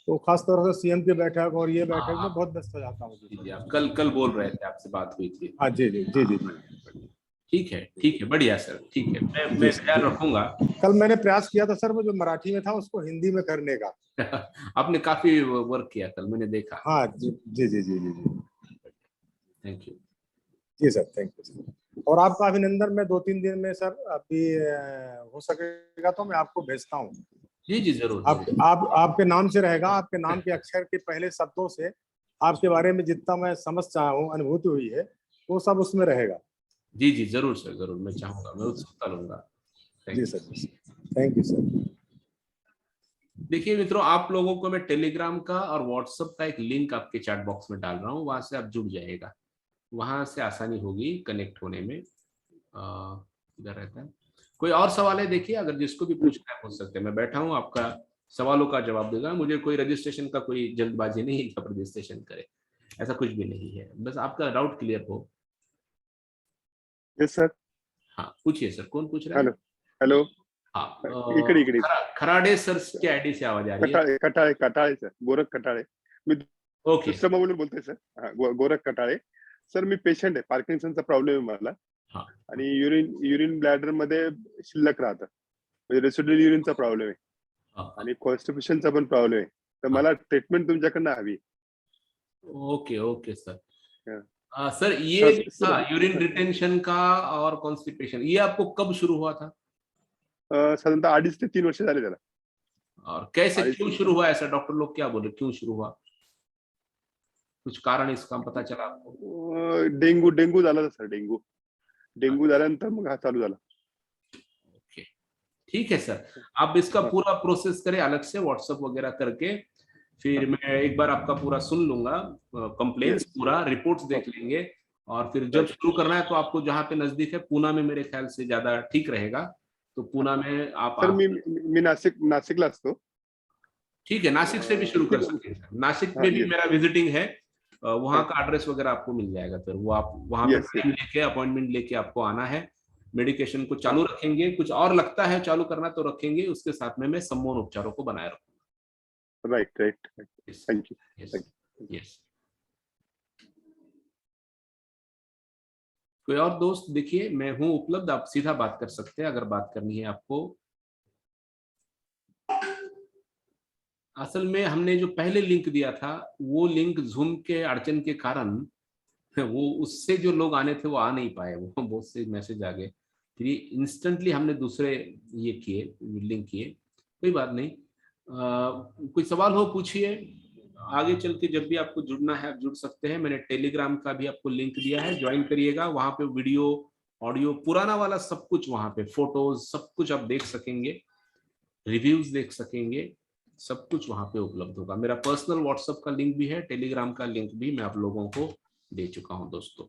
तो खास तौर से सीएम की बैठक और ये हाँ, बैठक में हाँ। बहुत व्यस्त हो जाता हूँ। जी जी, आप कल कल बोल रहे थे, आपसे बात हुई थी। हाँ जी जी जी हाँ, जी जी बढ़िया, बढ़िया। ठीक है, बढ़िया सर, ठीक है, मैं जी सर ख्याल जी। रखूंगा। कल मैंने प्रयास किया था सर, वो जो मराठी में था उसको हिंदी में करने का। आपने काफी वर्क किया कल, मैंने देखा। हाँ जी जी जी जी जी जी थैंक यू। जी सर, थैंक यू सर। और आपका अभिनंदन, मैं 2-3 दिन में सर अभी हो सकेगा तो मैं आपको भेजता हूँ। जी जी, जरूर आप जरूर। आप आपके नाम से रहेगा, आपके नाम के अक्षर के पहले शब्दों से आपके बारे में जितना मैं समझ चाहा हूँ, अनुभूति हुई है, वो सब उसमें रहेगा। जी जी, जरूर सर, जरूर, मैं चाहूंगा, मैं उत्सुकता लूंगा। जी thank you. Sir, thank you sir. देखिए मित्रों, आप लोगों को मैं टेलीग्राम का और व्हाट्सएप का एक लिंक आपके चैट बॉक्स में डाल रहा हूँ, वहां से आप जुड़ जाएगा, वहां से आसानी होगी कनेक्ट होने में। इधर रहता है। कोई और सवाल है देखिए, अगर जिसको भी पूछना है पूछ सकते हैं, मैं बैठा हूँ आपका सवालों का जवाब देगा। मुझे कोई रजिस्ट्रेशन का कोई जल्दबाजी नहीं है कि आप रजिस्ट्रेशन करें, ऐसा कुछ भी नहीं है, बस आपका डाउट क्लियर हो। Yes sir. हाँ पूछिए सर, कौन पूछ रहा है? Hello hello. हाँ, इकडे इकडे खराडे सर की आईडी से आवाज आ रही है। कटाळे कटाळे कटाळे सर, गोरख कटाळे। मी ओके दुसऱ्या मोबाईलवर बोलतोय सर. हा, गोरख कटाळे. सर मी पेशंट आहे, पार्किन्सनचा प्रॉब्लेम आहे मला. हाँ आणि युरिन ब्लॅडर मध्ये शिल्लक राहतं, म्हणजे रेसिड्युअल युरिनचा प्रॉब्लेम आहे हाँ हाँ आणि कॉन्स्टिपेशनचा पण प्रॉब्लेम आहे. तर हाँ। मला ट्रीटमेंट तुमच्याकडनं हवी. Okay okay sir. हा. सर ये सर सर था यूरिन रिटेंशन का और कॉन्स्टिपेशन, ये आपको कब शुरू हुआ था साधारणतः 2.5 ते 3 वर्ष झाले त्याला. और कैसे, 2.5 क्यों शुरू हुआ? ऐसा डॉक्टर लोग क्या बोले, क्यों शुरू हुआ? कुछ कारण इसका पता चला आपको? डेंगू डेंगू झाला होता सर. डेंगू झाल्यानंतर मग हा चालू झाला. ओके, ठीक है सर, आप इसका हा, पूरा प्रोसेस करें अलग से व्हाट्सएप वगैरह करके, फिर मैं एक बार आपका पूरा सुन लूंगा, कंप्लेंट्स येस. पूरा रिपोर्ट्स देख लेंगे, और फिर जब राईट. शुरू करना है तो आपको जहाँ पे नजदीक है, पूना में मेरे ख्याल से ज्यादा ठीक रहेगा, तो पूना में आप सर आ। मी नाशिकला असतो. ठीक है, नासिक से भी शुरू कर ठीक सकते हैं सर, नासिक हाँ में भी येस. मेरा विजिटिंग है, वहाँ का एड्रेस वगैरह आपको मिल जाएगा, फिर वो आप वहाँ पे Yes, टाइम लेके अपॉइंटमेंट लेके आपको आना है। मेडिकेशन को चालू रखेंगे, कुछ और लगता है चालू करना तो रखेंगे, उसके साथ में मैं सम्मोहन उपचारों को बनाए रखूंगा। right. Yes, Thank you. yes, Thank you. yes. कोई और दोस्त? देखिए मैं हूं उपलब्ध, आप सीधा बात कर सकते हैं अगर बात करनी है आपको। असल में हमने जो पहले लिंक दिया था वो लिंक जूम के अड़चन के कारण वो उससे जो लोग आने थे वो आ नहीं पाए, वो बहुत से मैसेज आ गए, फिर इंस्टेंटली हमने दूसरे ये किए, लिंक किए। कोई बात नहीं, कोई सवाल हो पूछिए, आगे चल के जब भी आपको जुड़ना है आप जुड़ सकते हैं। मैंने टेलीग्राम का भी आपको लिंक दिया है, ज्वाइन करिएगा, वहां पे वीडियो ऑडियो पुराना वाला सब कुछ, वहां पे फोटोज सब कुछ आप देख सकेंगे, रिव्यूज देख सकेंगे, सब कुछ वहां पे उपलब्ध होगा। मेरा पर्सनल व्हाट्सएप का लिंक भी है, टेलीग्राम का लिंक भी मैं आप लोगों को दे चुका हूं दोस्तों।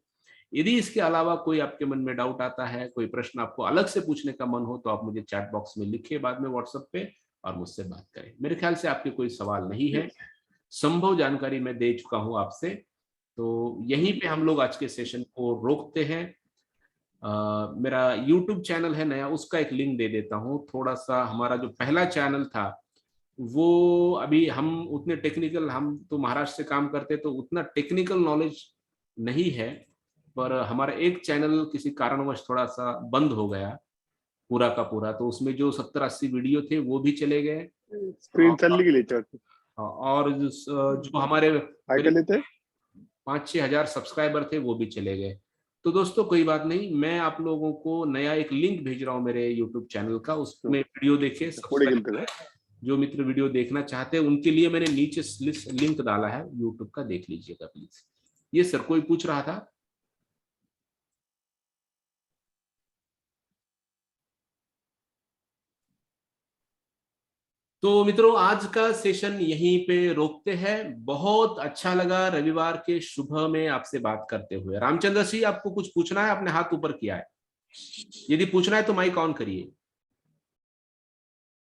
यदि इसके अलावा कोई आपके मन में डाउट आता है, कोई प्रश्न आपको अलग से पूछने का मन हो, तो आप मुझे चैट बॉक्स में लिखिए बाद में व्हाट्सएप पे और मुझसे बात करें। मेरे ख्याल से आपके कोई सवाल नहीं है, संभव जानकारी मैं दे चुका हूं आपसे, तो यहीं पे हम लोग आज के सेशन को रोकते हैं। मेरा YouTube चैनल है नया, उसका एक लिंक दे देता हूं। थोड़ा सा हमारा जो पहला चैनल था वो अभी हम उतने टेक्निकल, हम तो महाराष्ट्र से काम करते तो उतना टेक्निकल नॉलेज नहीं है, पर हमारा एक चैनल किसी कारणवश थोड़ा सा बंद हो गया पूरा का पूरा, तो उसमें जो 70-80 वीडियो थे वो भी चले गए, स्क्रीन चलने के लिए और जो हमारे कर लेते 5-6 हजार सब्सक्राइबर थे वो भी चले गए। तो दोस्तों कोई बात नहीं, मैं आप लोगों को नया एक लिंक भेज रहा हूँ मेरे YouTube चैनल का, उसमें वीडियो देखिए, सब्सक्राइब करें। जो मित्र वीडियो देखना चाहते हैं उनके लिए मैंने नीचे लिंक डाला है YouTube का, देख लीजिएगा प्लीज। ये सर कोई पूछ रहा था? तो मित्रों आज का सेशन यहीं पे रोकते हैं। बहुत अच्छा लगा रविवार के सुबह में आपसे बात करते हुए। रामचंद्र सिंह आपको कुछ पूछना है? आपने हाथ ऊपर किया है, यदि पूछना है तो माइक ऑन करिए।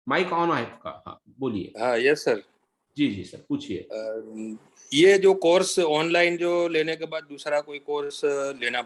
माइक ऑन है आपका, हाँ बोलिए। हाँ यस सर। जी जी सर पूछिए। ये जो कोर्स ऑनलाइन जो लेने के बाद दूसरा कोई कोर्स लेना